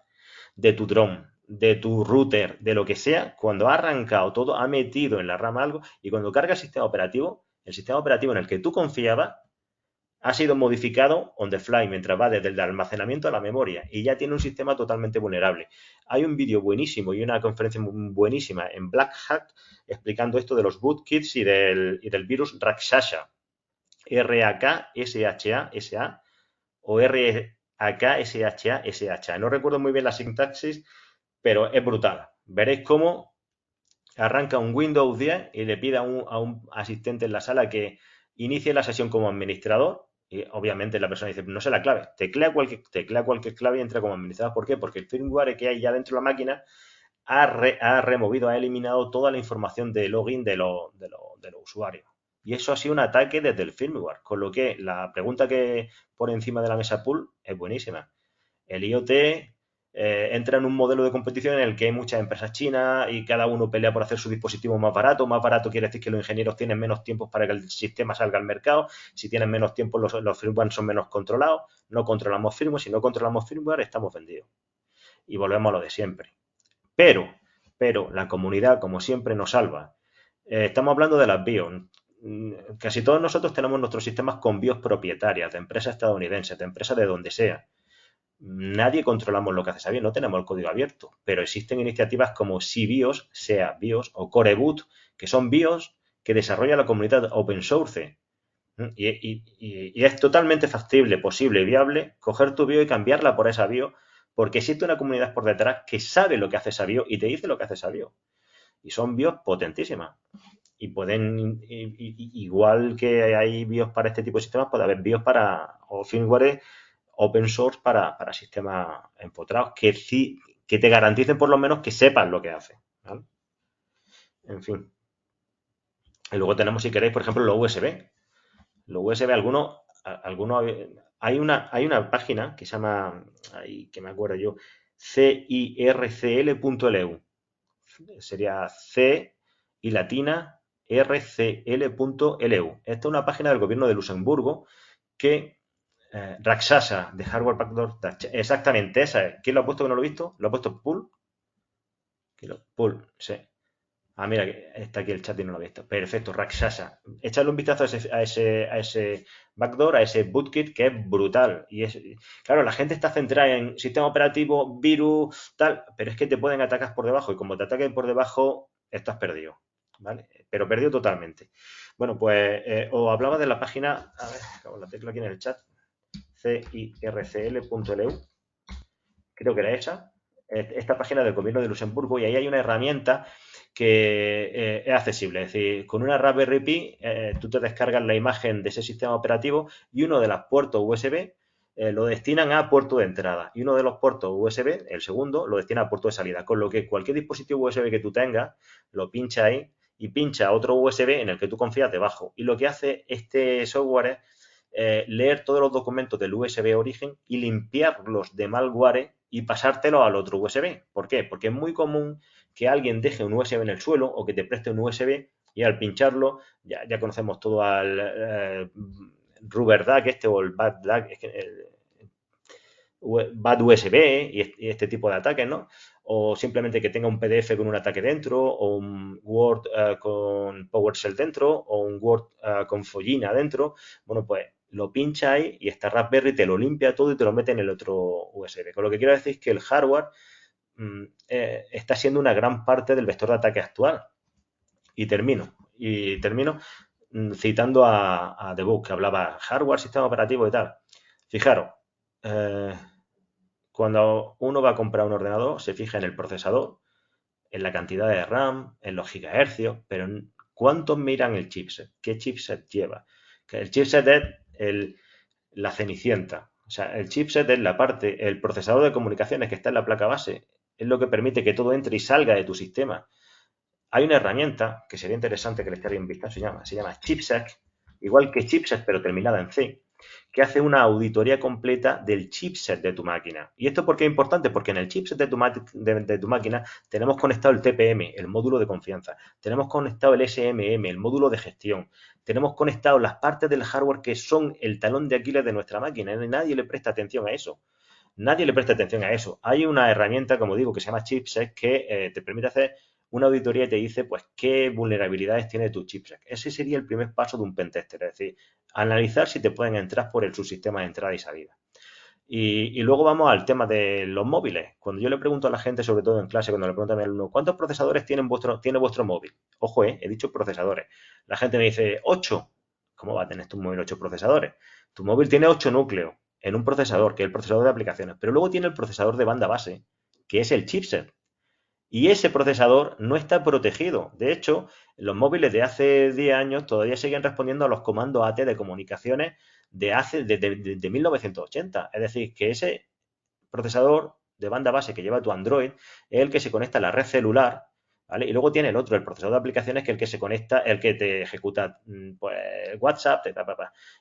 de tu drone, de tu router, de lo que sea, cuando ha arrancado todo, ha metido en la RAM algo y cuando carga el sistema operativo en el que tú confiabas, ha sido modificado on the fly mientras va desde el almacenamiento a la memoria y ya tiene un sistema totalmente vulnerable. Hay un vídeo buenísimo y una conferencia buenísima en Black Hat explicando esto de los bootkits y del virus Rakshasa, RAKSHA o RAKSHA. No recuerdo muy bien la sintaxis, pero es brutal. Veréis cómo arranca un Windows 10 y le pide a un asistente en la sala que inicie la sesión como administrador. Y obviamente la persona dice, no sé la clave, teclea cualquier clave y entra como administrador. ¿Por qué? Porque el firmware que hay ya dentro de la máquina ha removido, ha eliminado toda la información de login de los usuarios. Y eso ha sido un ataque desde el firmware. Con lo que la pregunta que pone encima de la mesa Pool es buenísima. El IoT entra en un modelo de competición en el que hay muchas empresas chinas y cada uno pelea por hacer su dispositivo más barato. Más barato quiere decir que los ingenieros tienen menos tiempo para que el sistema salga al mercado. Si tienen menos tiempo, los firmware son menos controlados. No controlamos firmware. Si no controlamos firmware, estamos vendidos. Y volvemos a lo de siempre. Pero la comunidad, como siempre, nos salva. Estamos hablando de las BIOS. Casi todos nosotros tenemos nuestros sistemas con BIOS propietarias, de empresas estadounidenses, de empresas de donde sea. Nadie controlamos lo que hace esa BIOS, no tenemos el código abierto, pero existen iniciativas como CBIOS, SEA BIOS o Coreboot, que son BIOS que desarrolla la comunidad open source. Y es totalmente factible, posible y viable coger tu BIOS y cambiarla por esa BIOS, porque existe una comunidad por detrás que sabe lo que hace esa BIOS y te dice lo que hace esa BIOS. Y son BIOS potentísimas. Y pueden, igual que hay BIOS para este tipo de sistemas, puede haber BIOS o firmware open source para sistemas empotrados que te garanticen por lo menos que sepan lo que hacen, ¿vale? En fin. Y luego tenemos, si queréis, por ejemplo, los USB. Los USB, algunos hay una página que se llama, que me acuerdo yo, circl.lu. Sería C y latina rcl.lu. Esta es una página del gobierno de Luxemburgo que Rakshasa de Hardware Backdoor. Exactamente, esa es. ¿Quién lo ha puesto que no lo he visto? ¿Lo ha puesto Pool? Pool, sí. Ah, mira, está aquí el chat y no lo he visto. Perfecto, Rakshasa. Échale un vistazo a ese backdoor, a ese bootkit, que es brutal. Claro, la gente está centrada en sistema operativo, virus, tal, pero es que te pueden atacar por debajo y como te ataquen por debajo, estás perdido, ¿vale? Pero perdido totalmente. Bueno, pues os hablaba de la página, a ver, acabo la tecla aquí en el chat, circl.lu, creo que era esta página del gobierno de Luxemburgo, y ahí hay una herramienta que es accesible. Es decir, con una Raspberry Pi tú te descargas la imagen de ese sistema operativo y uno de los puertos USB lo destinan a puerto de entrada y uno de los puertos USB, el segundo, lo destina a puerto de salida. Con lo que cualquier dispositivo USB que tú tengas, lo pincha ahí y pincha otro USB en el que tú confías debajo. Y lo que hace este software es leer todos los documentos del USB origen y limpiarlos de malware y pasártelo al otro USB. ¿Por qué? Porque es muy común que alguien deje un USB en el suelo o que te preste un USB y al pincharlo, ya conocemos todo al Rubber Duck o el Bad Duck, Bad USB y este tipo de ataques, ¿no? O simplemente que tenga un PDF con un ataque dentro, o un Word con PowerShell dentro, o un Word con Follina dentro. Bueno, pues lo pincha ahí y esta Raspberry te lo limpia todo y te lo mete en el otro USB. Con lo que quiero decir es que el hardware está siendo una gran parte del vector de ataque actual. Y termino citando a The Book, que hablaba hardware, sistema operativo y tal. Fijaros, cuando uno va a comprar un ordenador, se fija en el procesador, en la cantidad de RAM, en los gigahercios, pero ¿cuántos miran el chipset? ¿Qué chipset lleva? Que el chipset es la cenicienta. O sea, el chipset es el procesador de comunicaciones que está en la placa base, es lo que permite que todo entre y salga de tu sistema. Hay una herramienta que sería interesante que le echarle un vistazo, se llama ChipSec, igual que chipset, pero terminada en C, que hace una auditoría completa del chipset de tu máquina. ¿Y esto por qué es importante? Porque en el chipset de tu máquina tenemos conectado el TPM, el módulo de confianza, tenemos conectado el SMM, el módulo de gestión, tenemos conectado las partes del hardware que son el talón de Aquiles de nuestra máquina. Nadie le presta atención a eso. Nadie le presta atención a eso. Hay una herramienta, como digo, que se llama ChipSec, que te permite hacer una auditoría y te dice, pues, qué vulnerabilidades tiene tu chipset. Ese sería el primer paso de un pentester, es decir, analizar si te pueden entrar por el subsistema de entrada y salida. Y luego vamos al tema de los móviles. Cuando yo le pregunto a la gente, sobre todo en clase, cuando le pregunto a mi alumno, ¿cuántos procesadores tiene vuestro móvil? Ojo, he dicho procesadores. La gente me dice, 8. ¿Cómo va a tener tu móvil 8 procesadores? Tu móvil tiene 8 núcleos en un procesador, que es el procesador de aplicaciones, pero luego tiene el procesador de banda base, que es el chipset. Y ese procesador no está protegido. De hecho, los móviles de hace 10 años todavía siguen respondiendo a los comandos AT de comunicaciones de 1980. Es decir, que ese procesador de banda base que lleva tu Android es el que se conecta a la red celular, ¿vale? Y luego tiene el otro, el procesador de aplicaciones, que es el que se conecta, el que te ejecuta pues, WhatsApp,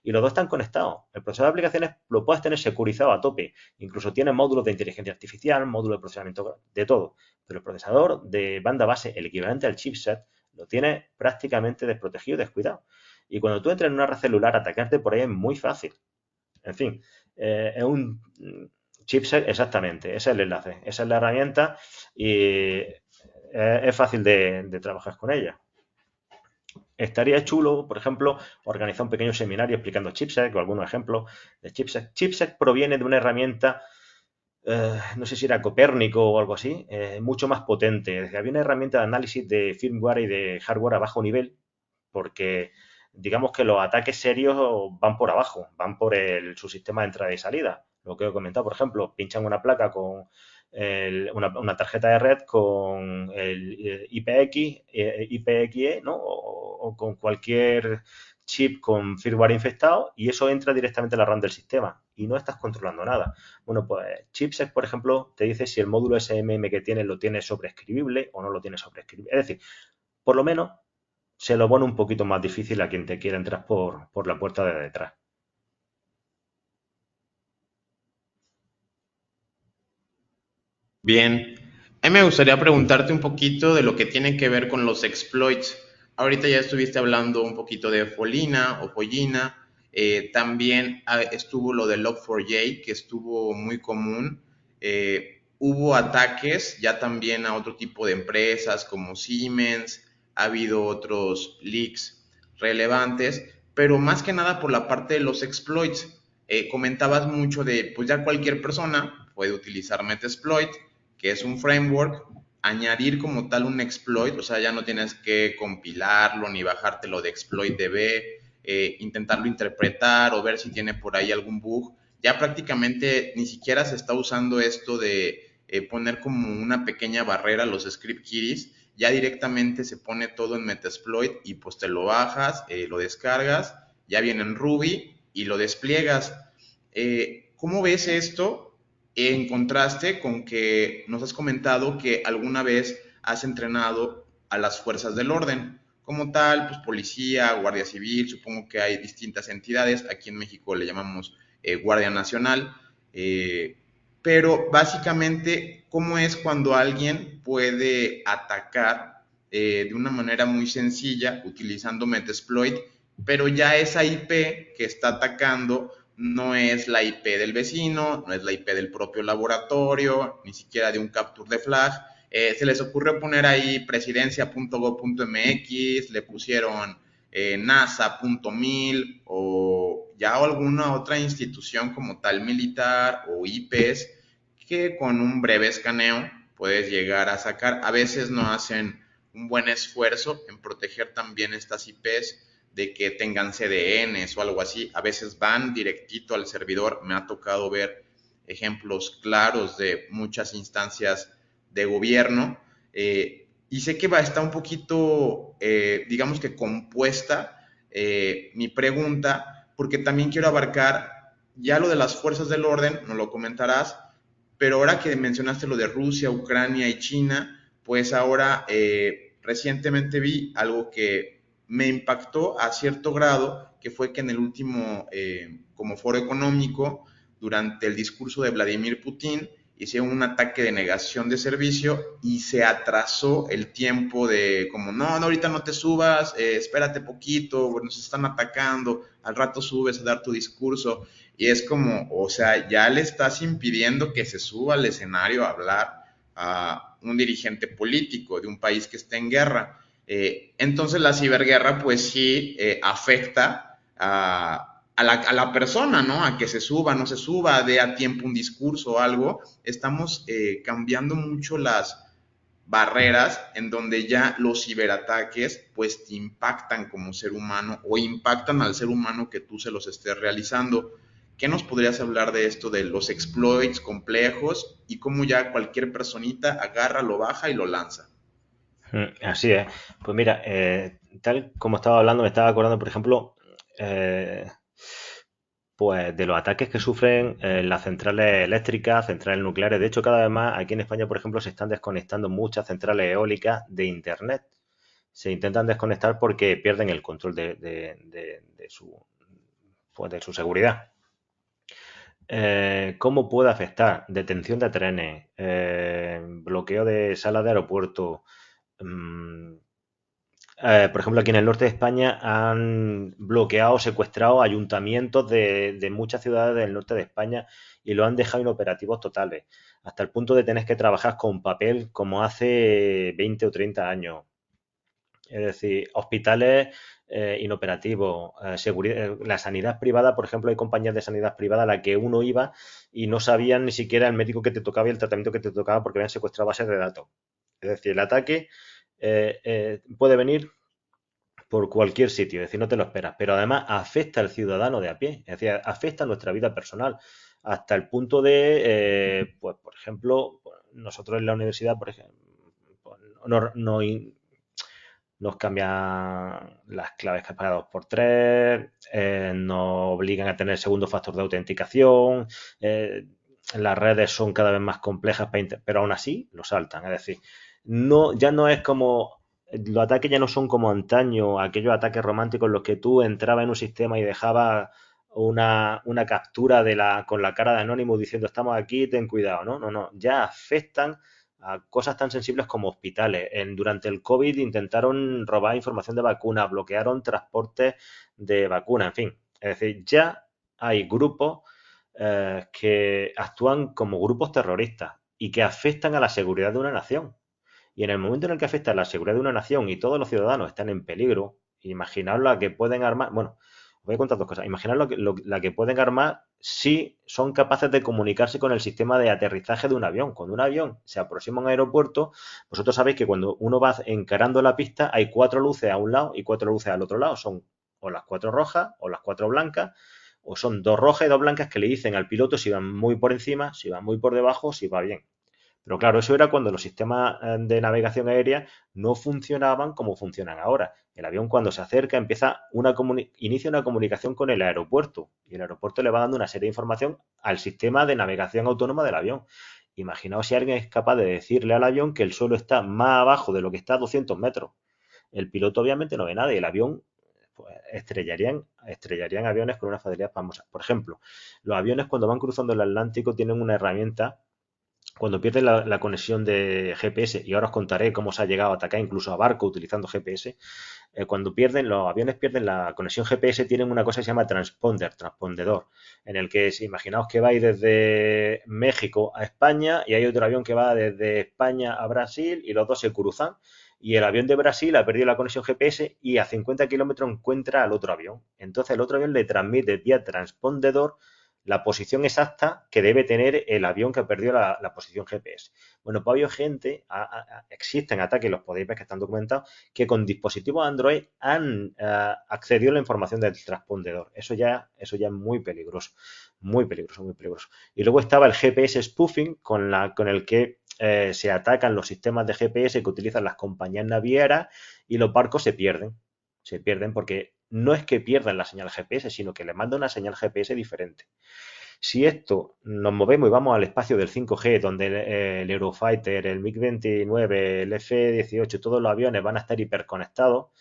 y los dos están conectados. El procesador de aplicaciones lo puedes tener securizado a tope. Incluso tiene módulos de inteligencia artificial, módulos de procesamiento, de todo. Pero el procesador de banda base, el equivalente al chipset, lo tiene prácticamente desprotegido y descuidado. Y cuando tú entras en una red celular, atacarte por ahí es muy fácil. En fin, es un chipset exactamente, ese es el enlace, esa es la herramienta y es fácil de trabajar con ella. Estaría chulo, por ejemplo, organizar un pequeño seminario explicando chipset o algunos ejemplos de chipset. Chipset proviene de una herramienta, no sé si era Copérnico o algo así, mucho más potente. Había una herramienta de análisis de firmware y de hardware a bajo nivel, porque digamos que los ataques serios van por abajo, van por su sistema de entrada y salida. Lo que he comentado, por ejemplo, pinchan una placa con una tarjeta de red con el IPX, IPXE, ¿no? O con cualquier chip con firmware infectado y eso entra directamente en la RAM del sistema y no estás controlando nada. Bueno, pues Chipset, por ejemplo, te dice si el módulo SMM que tienes lo tiene sobreescribible o no lo tiene sobreescribible. Es decir, por lo menos se lo pone un poquito más difícil a quien te quiera entrar por la puerta de detrás. Bien, a mí me gustaría preguntarte un poquito de lo que tiene que ver con los exploits. Ahorita ya estuviste hablando un poquito de Folina o Follina. También estuvo lo de Log4j, que estuvo muy común. Hubo ataques ya también a otro tipo de empresas como Siemens. Ha habido otros leaks relevantes, pero más que nada por la parte de los exploits. Comentabas mucho de, pues ya cualquier persona puede utilizar Metasploit, que es un framework, añadir como tal un exploit, o sea, ya no tienes que compilarlo ni bajártelo de exploit.db, intentarlo interpretar o ver si tiene por ahí algún bug. Ya prácticamente ni siquiera se está usando esto de poner como una pequeña barrera a los script kiddies, ya directamente se pone todo en Metasploit y pues te lo bajas, lo descargas, ya viene en Ruby y lo despliegas. ¿Cómo ves esto en contraste con que nos has comentado que alguna vez has entrenado a las fuerzas del orden? Como tal, pues policía, guardia civil, supongo que hay distintas entidades, aquí en México le llamamos Guardia Nacional, pero básicamente, ¿cómo es cuando alguien puede atacar de una manera muy sencilla utilizando Metasploit, pero ya esa IP que está atacando no es la IP del vecino, no es la IP del propio laboratorio, ni siquiera de un capture de flag? Se les ocurrió poner ahí presidencia.gov.mx, le pusieron NASA.mil o ya alguna otra institución como tal militar o IPs que con un breve escaneo puedes llegar a sacar. A veces no hacen un buen esfuerzo en proteger también estas IPs de que tengan CDNs o algo así. A veces van directito al servidor. Me ha tocado ver ejemplos claros de muchas instancias de gobierno. Y sé que está un poquito, digamos que compuesta mi pregunta, porque también quiero abarcar ya lo de las fuerzas del orden, nos lo comentarás, pero ahora que mencionaste lo de Rusia, Ucrania y China, pues ahora recientemente vi algo que me impactó a cierto grado, que fue que en el último como foro económico, durante el discurso de Vladimir Putin, hicieron un ataque de negación de servicio y se atrasó el tiempo de como, no, ahorita no te subas, espérate poquito, nos están atacando, al rato subes a dar tu discurso. Y es como, o sea, ya le estás impidiendo que se suba al escenario a hablar a un dirigente político de un país que está en guerra. Entonces la ciberguerra pues sí afecta a la persona, ¿no? A que se suba, no se suba, dé a tiempo un discurso o algo. Estamos cambiando mucho las barreras en donde ya los ciberataques pues te impactan como ser humano o impactan al ser humano que tú se los estés realizando. ¿Qué nos podrías hablar de esto, de los exploits complejos y cómo ya cualquier personita agarra, lo baja y lo lanza? Así es. Pues mira, tal como estaba hablando, me estaba acordando, por ejemplo, pues de los ataques que sufren las centrales eléctricas, centrales nucleares. De hecho, cada vez más aquí en España, por ejemplo, se están desconectando muchas centrales eólicas de Internet. Se intentan desconectar porque pierden el control pues de su seguridad. ¿Cómo puede afectar? Detención de trenes, bloqueo de salas de aeropuerto. Por ejemplo, aquí en el norte de España han bloqueado, secuestrado ayuntamientos de muchas ciudades del norte de España y lo han dejado inoperativos totales, hasta el punto de tener que trabajar con papel como hace 20 o 30 años. Es decir, hospitales inoperativos, la sanidad privada, por ejemplo, hay compañías de sanidad privada a la que uno iba y no sabían ni siquiera el médico que te tocaba y el tratamiento que te tocaba porque habían secuestrado bases de datos. Es decir, el ataque puede venir por cualquier sitio, es decir, no te lo esperas, pero además afecta al ciudadano de a pie, es decir, afecta a nuestra vida personal, hasta el punto de, pues, por ejemplo, nosotros en la universidad, por ejemplo, nos cambian las claves cada 2x3, nos obligan a tener segundo factor de autenticación, las redes son cada vez más complejas, pero aún así lo saltan. Es decir, ya no es como, los ataques ya no son como antaño, aquellos ataques románticos en los que tú entrabas en un sistema y dejabas una captura con la cara de anónimo diciendo estamos aquí, ten cuidado, ¿no? No, ya afectan a cosas tan sensibles como hospitales. Durante el COVID intentaron robar información de vacunas, bloquearon transportes de vacunas, en fin. Es decir, ya hay grupos que actúan como grupos terroristas y que afectan a la seguridad de una nación. Y en el momento en el que afecta a la seguridad de una nación y todos los ciudadanos están en peligro, imaginaos la que pueden armar, bueno, os voy a contar dos cosas. Imaginaos la que pueden armar si son capaces de comunicarse con el sistema de aterrizaje de un avión. Cuando un avión se aproxima a un aeropuerto, vosotros sabéis que cuando uno va encarando la pista hay 4 luces a un lado y 4 luces al otro lado. Son o las 4 rojas o las 4 blancas, o son 2 rojas y 2 blancas que le dicen al piloto si van muy por encima, si van muy por debajo, si va bien. Pero claro, eso era cuando los sistemas de navegación aérea no funcionaban como funcionan ahora. El avión cuando se acerca inicia una comunicación con el aeropuerto y el aeropuerto le va dando una serie de información al sistema de navegación autónoma del avión. Imaginaos si alguien es capaz de decirle al avión que el suelo está más abajo de lo que está a 200 metros. El piloto obviamente no ve nada y el avión pues, estrellarían aviones con una facilidad famosa. Por ejemplo, los aviones cuando van cruzando el Atlántico tienen una herramienta. Cuando pierden la conexión de GPS, y ahora os contaré cómo se ha llegado a atacar incluso a barco utilizando GPS, cuando los aviones pierden la conexión GPS, tienen una cosa que se llama transpondedor, en el que imaginaos que vais desde México a España y hay otro avión que va desde España a Brasil y los dos se cruzan y el avión de Brasil ha perdido la conexión GPS y a 50 kilómetros encuentra al otro avión. Entonces el otro avión le transmite vía transpondedor la posición exacta que debe tener el avión que ha perdido la posición GPS. Bueno, pues hay gente, existen ataques, los podéis ver que están documentados, que con dispositivos Android han accedido a la información del transpondedor. Eso ya es muy peligroso, muy peligroso, muy peligroso. Y luego estaba el GPS spoofing, con el que se atacan los sistemas de GPS que utilizan las compañías navieras y los barcos se pierden porque no es que pierdan la señal GPS, sino que le mandan una señal GPS diferente. Si esto nos movemos y vamos al espacio del 5G, donde el Eurofighter, el MiG-29, el F-18, todos los aviones van a estar hiperconectados,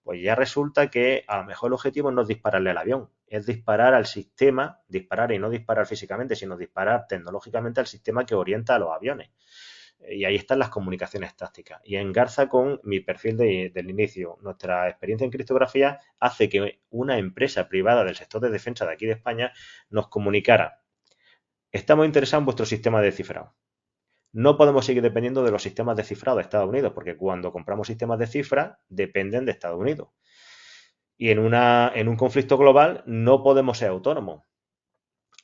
pues ya resulta que a lo mejor el objetivo no es dispararle al avión, es disparar al sistema, disparar y no disparar físicamente, sino disparar tecnológicamente al sistema que orienta a los aviones. Y ahí están las comunicaciones tácticas. Y engarza con mi perfil del inicio. Nuestra experiencia en criptografía hace que una empresa privada del sector de defensa de aquí de España nos comunicara: estamos interesados en vuestro sistema de cifrado. No podemos seguir dependiendo de los sistemas de cifrado de Estados Unidos, porque cuando compramos sistemas de cifra dependen de Estados Unidos. Y en un conflicto global no podemos ser autónomos.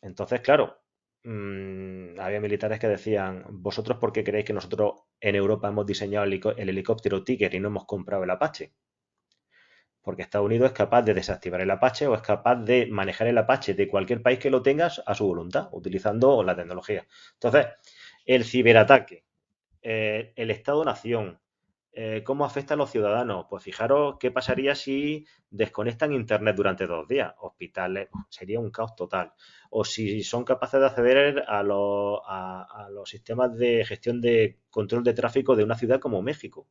Entonces, claro, había militares que decían: ¿vosotros por qué creéis que nosotros en Europa hemos diseñado el helicóptero Tiger y no hemos comprado el Apache? Porque Estados Unidos es capaz de desactivar el Apache o es capaz de manejar el Apache de cualquier país que lo tenga a su voluntad, utilizando la tecnología. Entonces, el ciberataque, el Estado-nación, ¿cómo afecta a los ciudadanos? Pues fijaros qué pasaría si desconectan Internet durante 2 días. Hospitales, sería un caos total. O si son capaces de acceder a los sistemas de gestión de control de tráfico de una ciudad como México,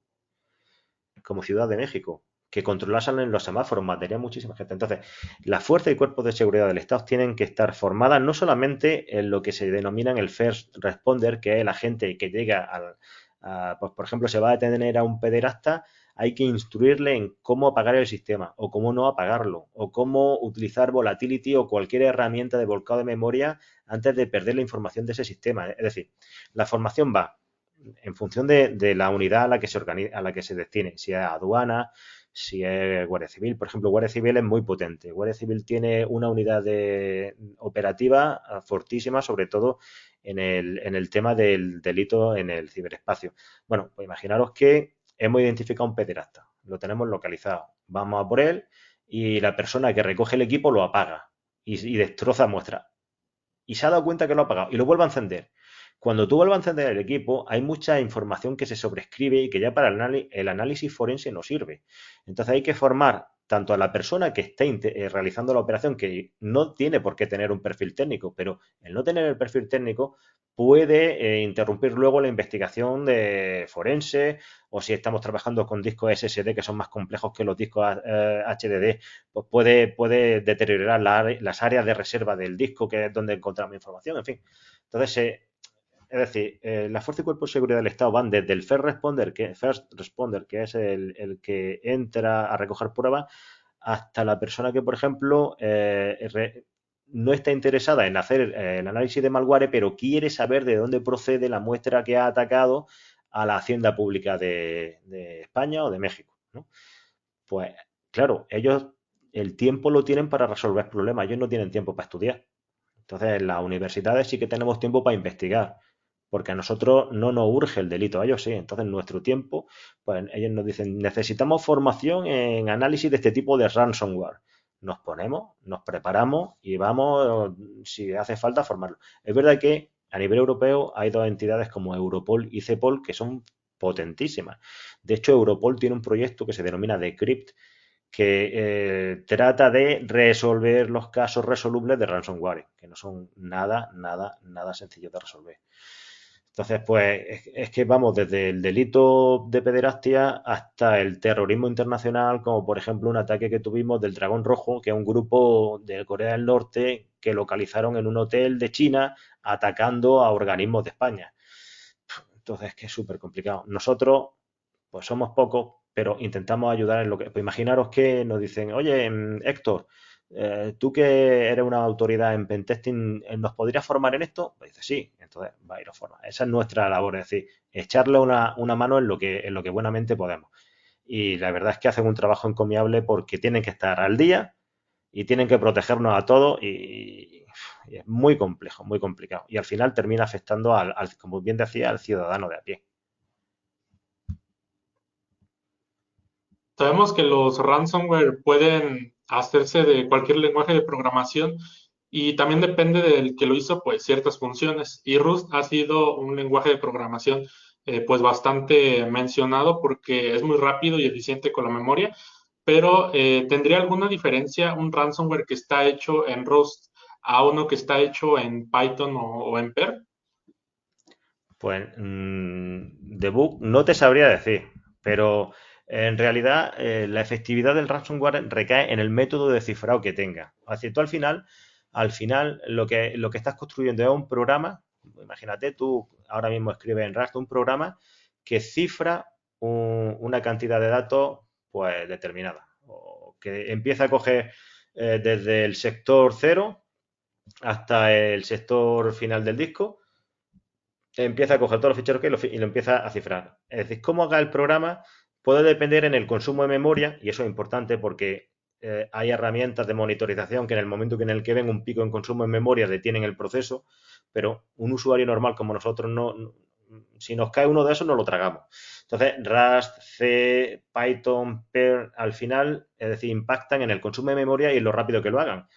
como Ciudad de México, que controlasen en los semáforos, mataría muchísima gente. Entonces, las fuerzas y cuerpos de seguridad del Estado tienen que estar formadas no solamente en lo que se denomina el first responder, que es la gente que llega pues por ejemplo, se va a detener a un pederasta, hay que instruirle en cómo apagar el sistema o cómo no apagarlo o cómo utilizar volatility o cualquier herramienta de volcado de memoria antes de perder la información de ese sistema. Es decir, la formación va en función de la unidad a la que se organiza, a la que se destine, si es aduana, si es Guardia Civil. Por ejemplo, Guardia Civil es muy potente. Guardia Civil tiene una unidad operativa fortísima, sobre todo en el tema del delito en el ciberespacio. Bueno, pues imaginaros que hemos identificado a un pederasta, lo tenemos localizado, vamos a por él y la persona que recoge el equipo lo apaga y destroza muestras. Y se ha dado cuenta que lo ha apagado y lo vuelve a encender. Cuando tú vuelves a encender el equipo, hay mucha información que se sobrescribe y que ya para el análisis forense no sirve. Entonces hay que formar tanto a la persona que esté realizando la operación, que no tiene por qué tener un perfil técnico, pero el no tener el perfil técnico puede interrumpir luego la investigación de forense, o si estamos trabajando con discos SSD que son más complejos que los discos HDD, pues puede deteriorar las áreas de reserva del disco, que es donde encontramos información, en fin. Entonces, es decir, la Fuerza y Cuerpo de Seguridad del Estado van desde el first responder, que es el que entra a recoger pruebas, hasta la persona que, por ejemplo, no está interesada en hacer el análisis de malware, pero quiere saber de dónde procede la muestra que ha atacado a la hacienda pública de España o de México, ¿no? Pues, claro, ellos el tiempo lo tienen para resolver problemas, ellos no tienen tiempo para estudiar. Entonces, en las universidades sí que tenemos tiempo para investigar, porque a nosotros no nos urge el delito, a ellos sí. Entonces, nuestro tiempo, pues ellos nos dicen, necesitamos formación en análisis de este tipo de ransomware. Nos ponemos, nos preparamos y vamos, si hace falta, a formarlo. Es verdad que a nivel europeo hay dos entidades como Europol y CEPOL que son potentísimas. De hecho, Europol tiene un proyecto que se denomina Decrypt, que trata de resolver los casos resolubles de ransomware, que no son nada sencillos de resolver. Entonces, pues es que vamos desde el delito de pederastia hasta el terrorismo internacional, como por ejemplo un ataque que tuvimos del Dragón Rojo, que es un grupo de Corea del Norte que localizaron en un hotel de China atacando a organismos de España. Entonces, es que es súper complicado. Nosotros, pues somos pocos, pero intentamos ayudar en lo que... Pues imaginaros que nos dicen, oye, Héctor, tú que eres una autoridad en pentesting, ¿nos podrías formar en esto? Pues dice, sí, entonces va a ir a formar. Esa es nuestra labor, es decir, echarle una mano en lo que buenamente podemos. Y la verdad es que hacen un trabajo encomiable porque tienen que estar al día y tienen que protegernos a todos y es muy complejo, muy complicado. Y al final termina afectando como bien decía, al ciudadano de a pie. Sabemos que los ransomware pueden hacerse de cualquier lenguaje de programación y también depende del que lo hizo, pues ciertas funciones. Y Rust ha sido un lenguaje de programación pues bastante mencionado porque es muy rápido y eficiente con la memoria, pero ¿tendría alguna diferencia un ransomware que está hecho en Rust a uno que está hecho en Python o en Perl? Pues debug no te sabría decir, pero en realidad la efectividad del ransomware recae en el método de cifrado que tenga. Así tú al final lo que estás construyendo es un programa. Imagínate, tú ahora mismo escribes en Rust un programa que cifra una cantidad de datos pues determinada, o que empieza a coger desde el sector 0 hasta el sector final del disco, empieza a coger todos los ficheros que y lo empieza a cifrar. Es decir, cómo haga el programa puede depender en el consumo de memoria, y eso es importante porque hay herramientas de monitorización que en el momento en el que ven un pico en consumo de memoria detienen el proceso, pero un usuario normal como nosotros si nos cae uno de esos no lo tragamos. Entonces, Rust, C, Python, Perl, al final, es decir, impactan en el consumo de memoria y en lo rápido que lo hagan.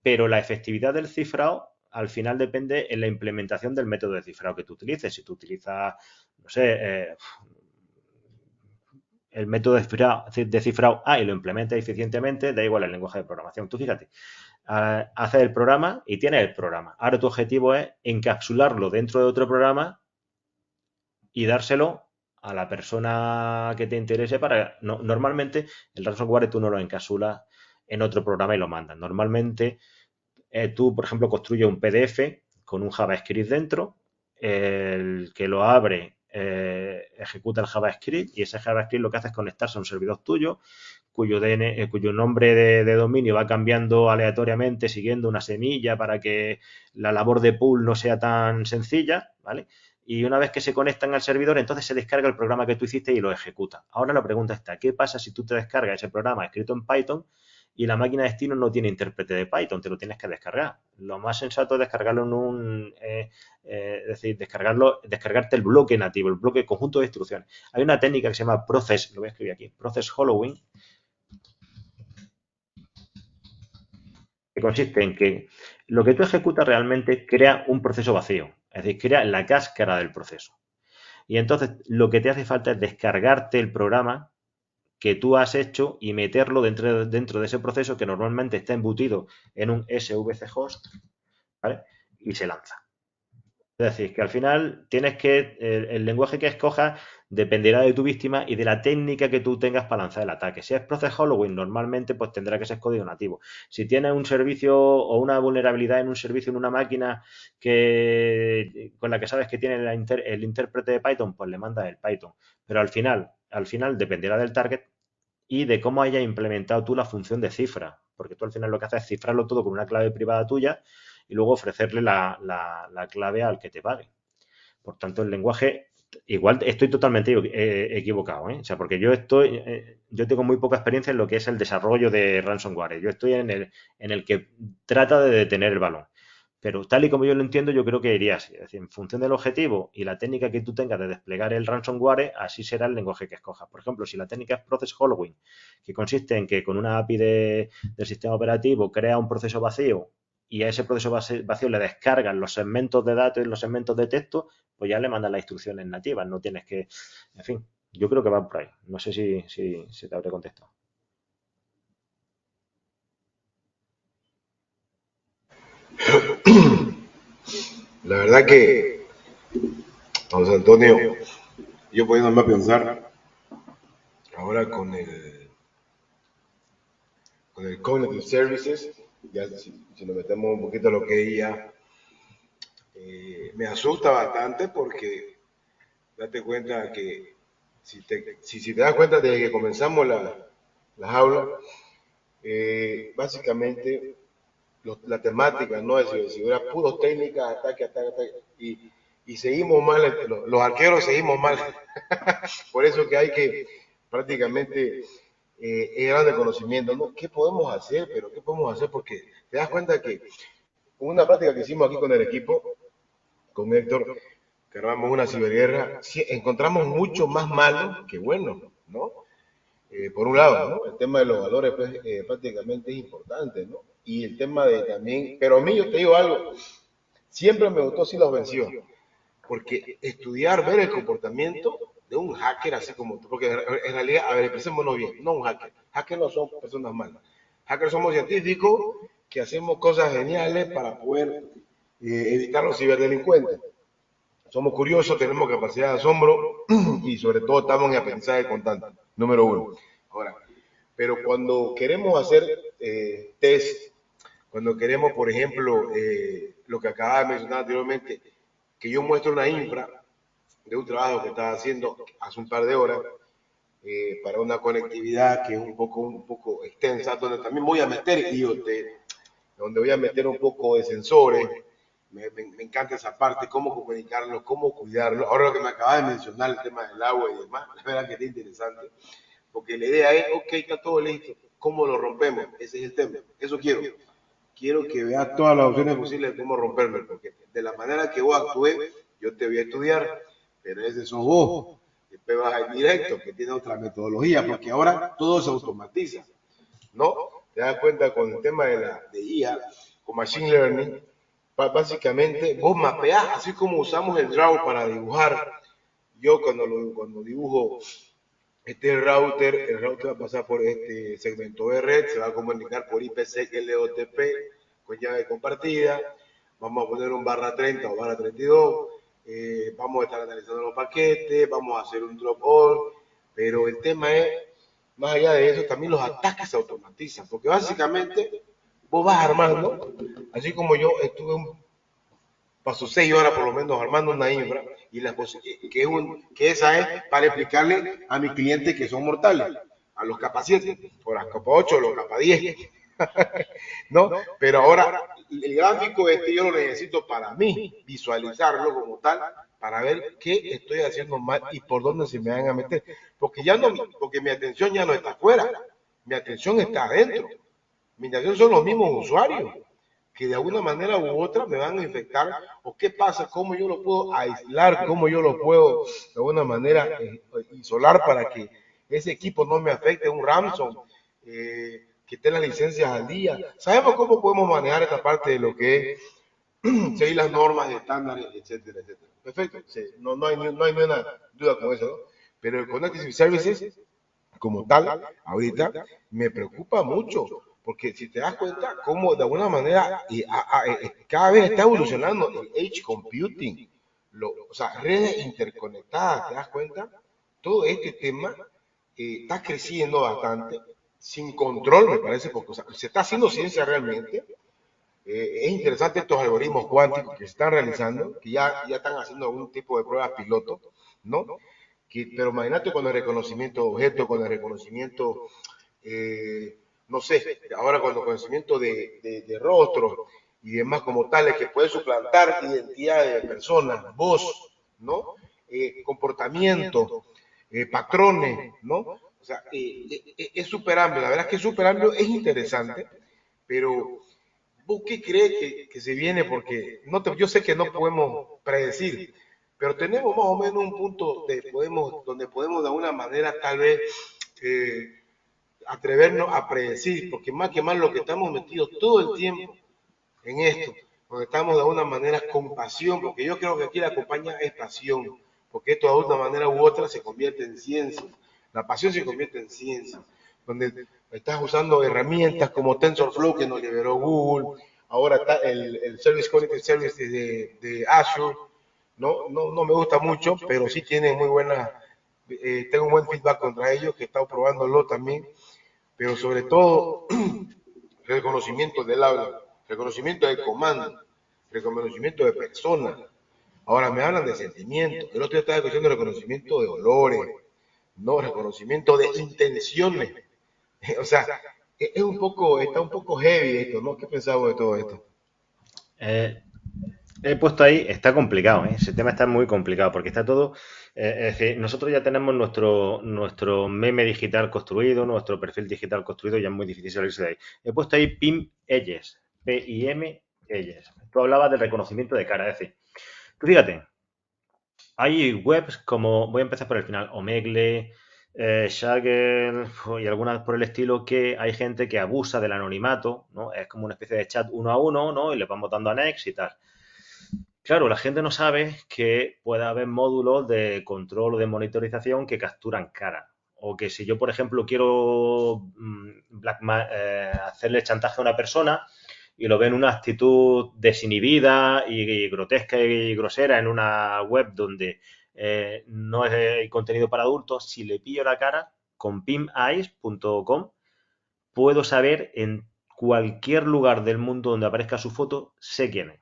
Pero la efectividad del cifrado al final depende en la implementación del método de cifrado que tú utilices. Si tú utilizas, no sé, el método de cifrado A y lo implementas eficientemente, da igual el lenguaje de programación. Tú fíjate, haces el programa y tienes el programa. Ahora tu objetivo es encapsularlo dentro de otro programa y dárselo a la persona que te interese para... normalmente el ransomware tú no lo encapsulas en otro programa y lo mandas. Normalmente tú, por ejemplo, construyes un PDF con un JavaScript dentro, el que lo abre ejecuta el JavaScript y ese JavaScript lo que hace es conectarse a un servidor tuyo cuyo nombre de dominio va cambiando aleatoriamente siguiendo una semilla para que la labor de pool no sea tan sencilla, ¿vale? Y una vez que se conectan al servidor, entonces se descarga el programa que tú hiciste y lo ejecuta. Ahora la pregunta está, ¿qué pasa si tú te descargas ese programa escrito en Python y la máquina de destino no tiene intérprete de Python? Te lo tienes que descargar. Lo más sensato es descargarlo en un... es decir, descargarte el bloque nativo, el bloque conjunto de instrucciones. Hay una técnica que se llama Process, lo voy a escribir aquí, Process Hollowing, que consiste en que lo que tú ejecutas realmente crea un proceso vacío, es decir, crea la cáscara del proceso. Y entonces lo que te hace falta es descargarte el programa que tú has hecho y meterlo dentro de ese proceso que normalmente está embutido en un SVC host, ¿vale? Y se lanza. Es decir, que al final tienes que, el lenguaje que escojas dependerá de tu víctima y de la técnica que tú tengas para lanzar el ataque. Si es Process Hollowing, normalmente pues tendrá que ser código nativo. Si tienes un servicio o una vulnerabilidad en un servicio, en una máquina con la que sabes que tiene el intérprete de Python, pues le mandas el Python. Pero al final dependerá del target y de cómo hayas implementado tú la función de cifra. Porque tú al final lo que haces es cifrarlo todo con una clave privada tuya y luego ofrecerle la clave al que te pague. Por tanto, el lenguaje, igual estoy totalmente equivocado, ¿eh? O sea, porque yo tengo muy poca experiencia en lo que es el desarrollo de ransomware. Yo estoy en el que trata de detener el balón. Pero tal y como yo lo entiendo, yo creo que iría así. Es decir, en función del objetivo y la técnica que tú tengas de desplegar el ransomware, así será el lenguaje que escojas. Por ejemplo, si la técnica es Process Hollowing, que consiste en que con una API del sistema operativo crea un proceso vacío y a ese proceso vacío le descargan los segmentos de datos y los segmentos de texto, pues ya le mandan las instrucciones nativas. No tienes que... En fin, yo creo que va por ahí. No sé si se te habré contestado. La verdad que, José Antonio, yo poniéndome a pensar, ahora con el Cognitive Services, ya si nos metemos un poquito a lo que es IA, me asusta bastante porque date cuenta que si te das cuenta desde que comenzamos las aulas, básicamente la temática no es si hubiera puros técnicas, ataque, y seguimos mal, los arqueros seguimos mal. Por eso que hay que prácticamente era de conocimiento, ¿no? ¿Qué podemos hacer? Pero ¿qué podemos hacer? Porque te das cuenta que una práctica que hicimos aquí con el equipo, con Héctor, que armamos una ciberguerra, sí, encontramos mucho más malo que bueno, ¿no? Por un lado, ¿no? El tema de los valores pues, prácticamente es importante, ¿no? Y el tema de también, pero a mí yo te digo algo, siempre me gustó si los venció, porque estudiar, ver el comportamiento de un hacker, así como tú, porque en realidad, a ver, expresémonos bien, no un hacker, hackers no son personas malas, hackers somos científicos que hacemos cosas geniales para poder evitar los ciberdelincuentes. Somos curiosos, tenemos capacidad de asombro y sobre todo estamos en aprendizaje constante, número uno. Ahora, pero cuando queremos hacer test, cuando queremos, por ejemplo, lo que acababa de mencionar anteriormente, que yo muestro una infra de un trabajo que estaba haciendo hace un par de horas para una conectividad que es un poco extensa, donde también voy a meter IoT, donde voy a meter un poco de sensores. Me encanta esa parte, cómo comunicarlo, cómo cuidarlo. Ahora lo que me acaba de mencionar, el tema del agua y demás, la verdad que es interesante, porque la idea es, ok, está todo listo, ¿cómo lo rompemos? Ese es el tema, eso quiero. Quiero que veas todas las opciones posibles de cómo romperlo, porque de la manera que vos actué, yo te voy a estudiar, pero ese sos vos. Después vas a ir directo, que tiene otra metodología, porque ahora todo se automatiza, ¿no? Te das cuenta con el tema de IA, con Machine Learning, básicamente vos mapeás, así como usamos el draw para dibujar. Yo cuando dibujo Este es el router va a pasar por este segmento de red, se va a comunicar por IPsec LOTP con llave compartida. Vamos a poner un /30 o /32. Vamos a estar analizando los paquetes, vamos a hacer un drop all, pero el tema es, más allá de eso, también los ataques se automatizan, porque básicamente vos vas armando, así como yo estuve paso 6 horas por lo menos armando una infra y que esa es para explicarle a mis clientes que son mortales, a los capa 7, o las capa 8, o los capa 10, ¿no? Pero ahora el gráfico yo lo necesito para mí, visualizarlo como tal, para ver qué estoy haciendo mal y por dónde se me van a meter. Porque mi atención ya no está afuera, mi atención está adentro. Mi atención son los mismos usuarios que de alguna manera u otra me van a infectar, o qué pasa, cómo yo lo puedo aislar, cómo yo lo puedo de alguna manera isolar para que ese equipo no me afecte, un ransom, que esté las licencias al día. Sabemos cómo podemos manejar esta parte de lo que es seguir las normas, estándares, etcétera, etcétera. Perfecto, sí, no hay ninguna duda con eso, ¿no? Pero el Connected Services como tal, ahorita, me preocupa mucho, porque si te das cuenta, cómo de alguna manera cada vez está evolucionando el edge computing, o sea, redes interconectadas, ¿te das cuenta? Todo este tema está creciendo bastante, sin control, me parece, porque o sea, se está haciendo ciencia realmente. Es interesante estos algoritmos cuánticos que se están realizando, que ya están haciendo algún tipo de pruebas piloto, ¿no? Pero imagínate con el reconocimiento de objetos, con el reconocimiento, no sé, ahora con el reconocimiento de rostros y demás como tales, que puede suplantar identidad de personas, voz, ¿no? Comportamiento, patrones, ¿no? O sea, es súper amplio, la verdad es que es súper amplio, es interesante, pero ¿vos qué crees que se viene? Porque yo sé que no podemos predecir, pero tenemos más o menos un punto donde podemos de alguna manera tal vez atrevernos a predecir, porque más que más lo que estamos metidos todo el tiempo en esto, donde estamos de alguna manera con pasión, porque yo creo que aquí la compañía es pasión, porque esto de alguna manera u otra se convierte en ciencia, la pasión se convierte en ciencia, donde estás usando herramientas como TensorFlow que nos liberó Google, ahora está el Service Connected Service de Azure, no me gusta mucho, pero sí tiene muy buena, tengo un buen feedback contra ellos, que he estado probándolo también, pero sobre todo reconocimiento del habla, reconocimiento de comando, reconocimiento de personas. Ahora me hablan de sentimientos. El otro día estaba escuchando reconocimiento de olores, no reconocimiento de intenciones. O sea, está un poco heavy esto, ¿no? ¿Qué pensamos de todo esto? He puesto ahí, está complicado, ¿eh? Ese tema está muy complicado porque está todo, es decir, nosotros ya tenemos nuestro meme digital construido, nuestro perfil digital construido, ya es muy difícil salirse de ahí. He puesto ahí PIM Edges, P-I-M Edges. Tú hablabas del reconocimiento de cara, es decir, tú fíjate, hay webs como, voy a empezar por el final, Omegle, Shaggle y algunas por el estilo, que hay gente que abusa del anonimato, ¿no? Es como una especie de chat uno a uno, ¿no? Y le vamos dando a next y tal. Claro, la gente no sabe que puede haber módulos de control o de monitorización que capturan cara. O que si yo, por ejemplo, quiero hacerle chantaje a una persona y lo ve en una actitud desinhibida y grotesca y grosera en una web donde no hay contenido para adultos, si le pillo la cara con pimeyes.com puedo saber en cualquier lugar del mundo donde aparezca su foto, sé quién es.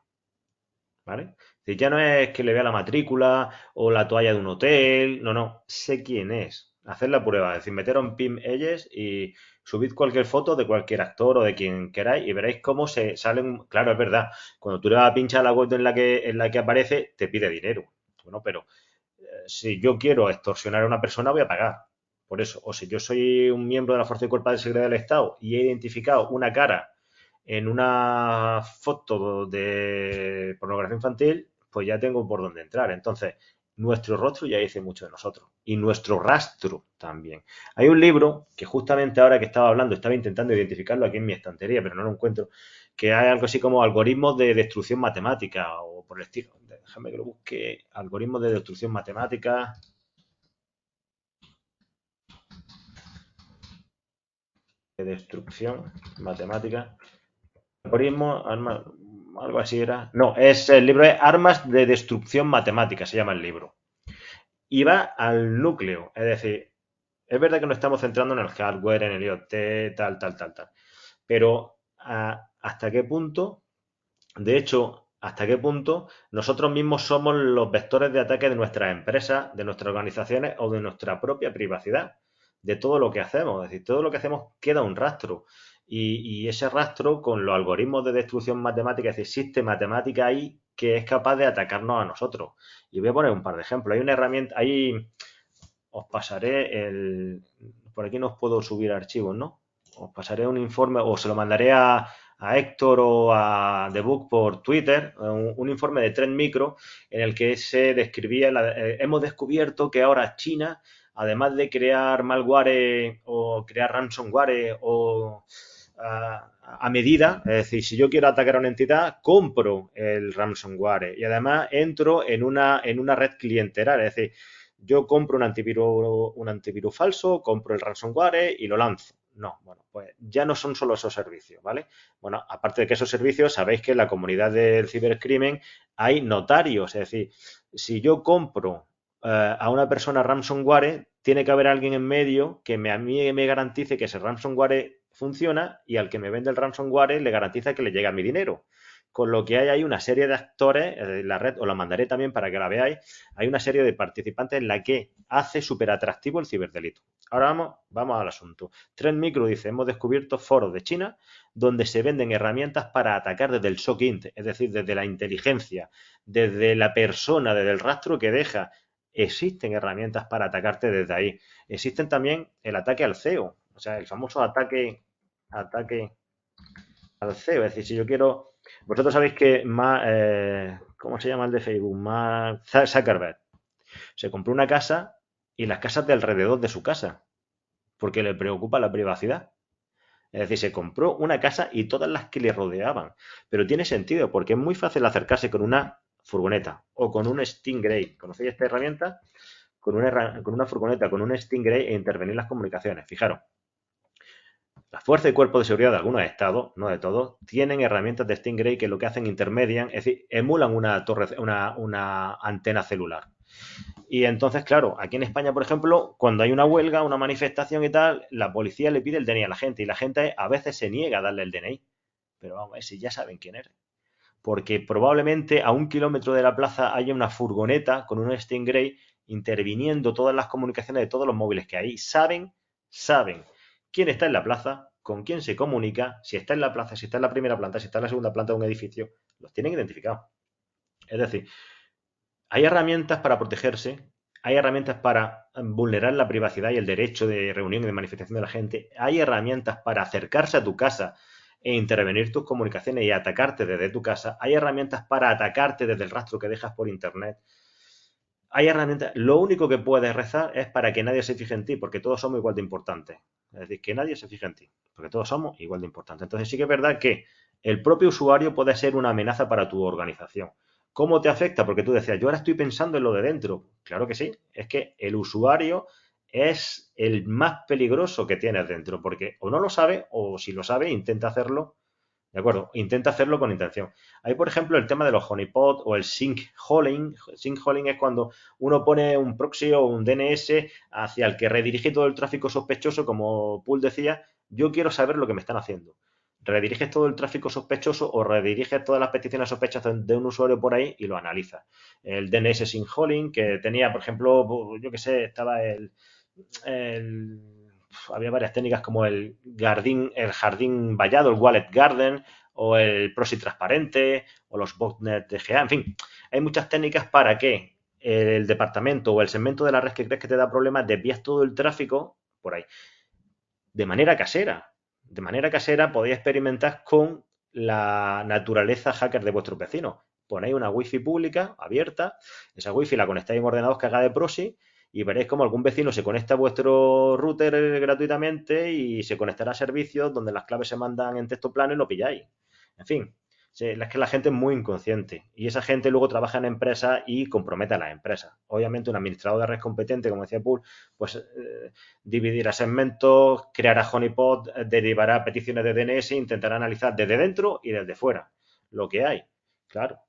¿Vale? Ya no es que le vea la matrícula o la toalla de un hotel, no, sé quién es. Hacer la prueba, es decir, meteros en Pim Ellos y subid cualquier foto de cualquier actor o de quien queráis y veréis cómo se salen. Claro, es verdad, cuando tú le vas a pinchar la web en la que aparece, te pide dinero. Bueno, pero si yo quiero extorsionar a una persona, voy a pagar. Por eso, o si yo soy un miembro de la Fuerza y Cuerpo de Seguridad del Estado y he identificado una cara en una foto de pornografía infantil, pues ya tengo por dónde entrar. Entonces, nuestro rostro ya dice mucho de nosotros. Y nuestro rastro también. Hay un libro que justamente ahora que estaba hablando, estaba intentando identificarlo aquí en mi estantería, pero no lo encuentro, que hay algo así como algoritmos de destrucción matemática o por el estilo. Déjame que lo busque. Algoritmos de destrucción matemática. de destrucción matemática. Algoritmo, algo así era. No, es el libro de Armas de Destrucción Matemática, se llama el libro. Y va al núcleo, es decir, es verdad que nos estamos centrando en el hardware, en el IoT, tal. Pero ¿hasta qué punto? De hecho, ¿hasta qué punto nosotros mismos somos los vectores de ataque de nuestras empresas, de nuestras organizaciones o de nuestra propia privacidad? De todo lo que hacemos. Es decir, todo lo que hacemos queda un rastro. Y ese rastro, con los algoritmos de destrucción matemática, es decir, existe matemática ahí que es capaz de atacarnos a nosotros. Y voy a poner un par de ejemplos. Hay una herramienta, os pasaré por aquí no os puedo subir archivos, ¿no? Os pasaré un informe o se lo mandaré a Héctor o a The Book por Twitter, un informe de Trend Micro en el que se describía, hemos descubierto que ahora China, además de crear malware o crear ransomware o a medida, es decir, si yo quiero atacar a una entidad, compro el ransomware y además entro en una red clientelar, es decir, yo compro un antivirus falso, compro el ransomware y lo lanzo. No, bueno, pues ya no son solo esos servicios, ¿vale? Bueno, aparte de que esos servicios, sabéis que en la comunidad del cibercrimen hay notarios, es decir, si yo compro a una persona ransomware, tiene que haber alguien en medio que a mí me garantice que ese ransomware funciona y al que me vende el ransomware le garantiza que le llega mi dinero. Con lo que hay ahí una serie de actores, la red os la mandaré también para que la veáis, hay una serie de participantes en la que hace súper atractivo el ciberdelito. Ahora vamos al asunto. Trend Micro dice, hemos descubierto foros de China donde se venden herramientas para atacar desde el SOC-int, es decir, desde la inteligencia, desde la persona, desde el rastro que deja. Existen herramientas para atacarte desde ahí. Existen también el ataque al CEO, o sea, el famoso ataque al CEO. Es decir, si yo quiero... Vosotros sabéis que ¿cómo se llama el de Facebook? Mark Zuckerberg se compró una casa y las casas de alrededor de su casa porque le preocupa la privacidad. Es decir, se compró una casa y todas las que le rodeaban. Pero tiene sentido porque es muy fácil acercarse con una furgoneta o con un Stingray. ¿Conocéis esta herramienta? Con una furgoneta, con un Stingray e intervenir las comunicaciones. Fijaros. Las fuerzas y cuerpos de seguridad de algunos estados, no de todos, tienen herramientas de Stingray que lo que hacen intermedian, es decir, emulan una antena celular. Y entonces, claro, aquí en España, por ejemplo, cuando hay una huelga, una manifestación y tal, la policía le pide el DNI a la gente y la gente a veces se niega a darle el DNI. Pero vamos a ver si ya saben quién eres. Porque probablemente a 1 kilómetro de la plaza haya una furgoneta con un Stingray interviniendo todas las comunicaciones de todos los móviles que hay. Saben quién está en la plaza, con quién se comunica, si está en la plaza, si está en la primera planta, si está en la segunda planta de un edificio, los tienen identificados. Es decir, hay herramientas para protegerse, hay herramientas para vulnerar la privacidad y el derecho de reunión y de manifestación de la gente, hay herramientas para acercarse a tu casa e intervenir tus comunicaciones y atacarte desde tu casa, hay herramientas para atacarte desde el rastro que dejas por internet. Hay herramientas, lo único que puedes rezar es para que nadie se fije en ti, porque todos somos igual de importantes. Es decir, que nadie se fije en ti, porque todos somos igual de importantes. Entonces sí que es verdad que el propio usuario puede ser una amenaza para tu organización. ¿Cómo te afecta? Porque tú decías, yo ahora estoy pensando en lo de dentro. Claro que sí, es que el usuario es el más peligroso que tienes dentro, porque o no lo sabe, o si lo sabe, intenta hacerlo. ¿De acuerdo? Intenta hacerlo con intención. Hay, por ejemplo, el tema de los honeypot o el sinkholing. Sinkholing es cuando uno pone un proxy o un DNS hacia el que redirige todo el tráfico sospechoso, como Pool decía, yo quiero saber lo que me están haciendo. Rediriges todo el tráfico sospechoso o rediriges todas las peticiones sospechosas de un usuario por ahí y lo analizas. El DNS sinkholing, que tenía, por ejemplo, yo que sé, estaba había varias técnicas como el jardín vallado, el wallet garden o el proxy transparente o los botnet de GA, en fin, hay muchas técnicas para que el departamento o el segmento de la red que crees que te da problemas desvías todo el tráfico por ahí. De manera casera podéis experimentar con la naturaleza hacker de vuestros vecinos. Ponéis una wifi pública abierta, esa wifi la conectáis en ordenadores que haga de proxy y veréis como algún vecino se conecta a vuestro router gratuitamente y se conectará a servicios donde las claves se mandan en texto plano y lo pilláis. En fin, Sí, es que la gente es muy inconsciente y esa gente luego trabaja en empresas y compromete a las empresas. Obviamente un administrador de red competente, como decía Paul, pues dividirá segmentos, creará honeypot, derivará peticiones de DNS, intentará analizar desde dentro y desde fuera lo que hay, claro.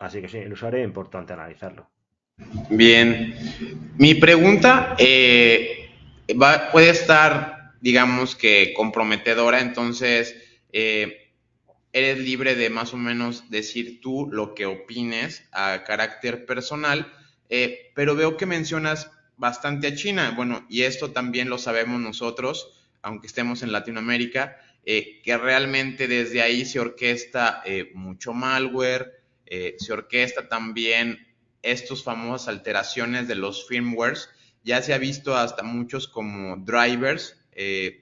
Así que sí, el usuario es importante analizarlo. Bien, mi pregunta puede estar, digamos que comprometedora, entonces eres libre de más o menos decir tú lo que opines a carácter personal, pero veo que mencionas bastante a China, bueno, y esto también lo sabemos nosotros, aunque estemos en Latinoamérica, que realmente desde ahí se orquesta mucho malware, se orquesta también estas famosas alteraciones de los firmwares. Ya se ha visto hasta muchos como drivers,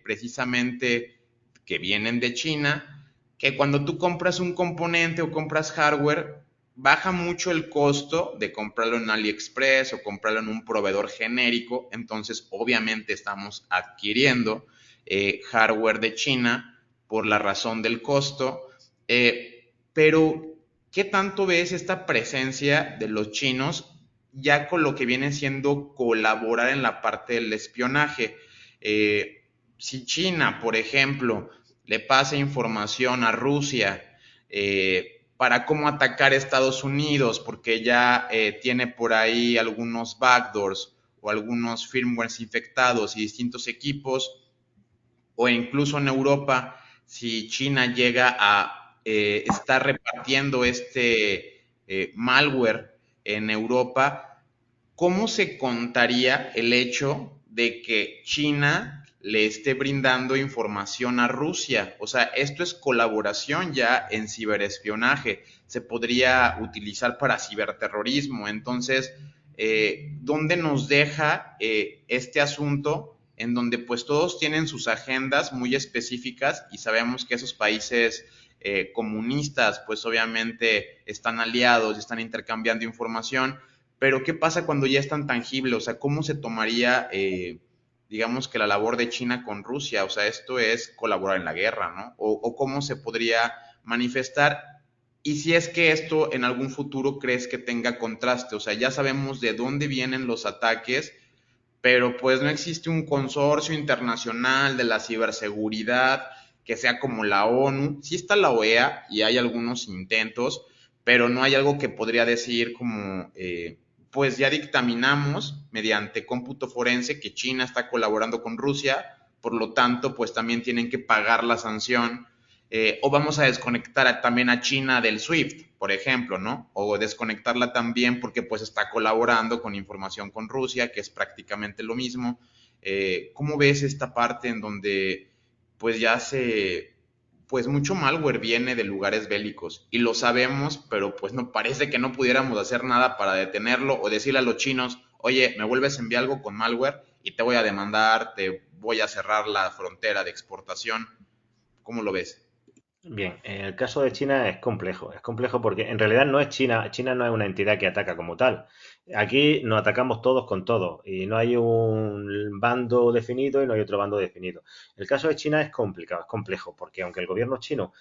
precisamente que vienen de China, que cuando tú compras un componente o compras hardware, baja mucho el costo de comprarlo en AliExpress o comprarlo en un proveedor genérico. Entonces, obviamente estamos adquiriendo hardware de China por la razón del costo. Pero ¿qué tanto ves esta presencia de los chinos ya con lo que viene siendo colaborar en la parte del espionaje? Si China, por ejemplo, le pasa información a Rusia para cómo atacar a Estados Unidos, porque ya tiene por ahí algunos backdoors o algunos firmwares infectados y distintos equipos, o incluso en Europa, si China llega a estar repartiendo este malware en Europa, ¿cómo se contaría el hecho de que China le esté brindando información a Rusia? O sea, esto es colaboración ya en ciberespionaje, se podría utilizar para ciberterrorismo. Entonces, ¿dónde nos deja este asunto? En donde pues todos tienen sus agendas muy específicas y sabemos que esos países comunistas pues obviamente están aliados y están intercambiando información, pero ¿qué pasa cuando ya es tan tangible? O sea, ¿cómo se tomaría, digamos que la labor de China con Rusia? O sea, esto es colaborar en la guerra, ¿no? O cómo se podría manifestar. Y si es que esto en algún futuro crees que tenga contraste, o sea, ya sabemos de dónde vienen los ataques, pero pues no existe un consorcio internacional de la ciberseguridad que sea como la ONU. Sí está la OEA y hay algunos intentos, pero no hay algo que podría decir como, pues ya dictaminamos mediante cómputo forense que China está colaborando con Rusia, por lo tanto, pues también tienen que pagar la sanción. O vamos a desconectar también a China del SWIFT, por ejemplo, ¿no? O desconectarla también porque pues está colaborando con información con Rusia, que es prácticamente lo mismo. ¿Cómo ves esta parte en donde pues ya pues mucho malware viene de lugares bélicos y lo sabemos, pero pues no parece que no pudiéramos hacer nada para detenerlo o decirle a los chinos, oye, me vuelves a enviar algo con malware y te voy a demandar, te voy a cerrar la frontera de exportación? ¿Cómo lo ves? Bien, en el caso de China es complejo porque en realidad no es China, China no es una entidad que ataca como tal. Aquí nos atacamos todos con todos y no hay un bando definido y no hay otro bando definido. El caso de China es complicado, es complejo, porque aunque el gobierno chino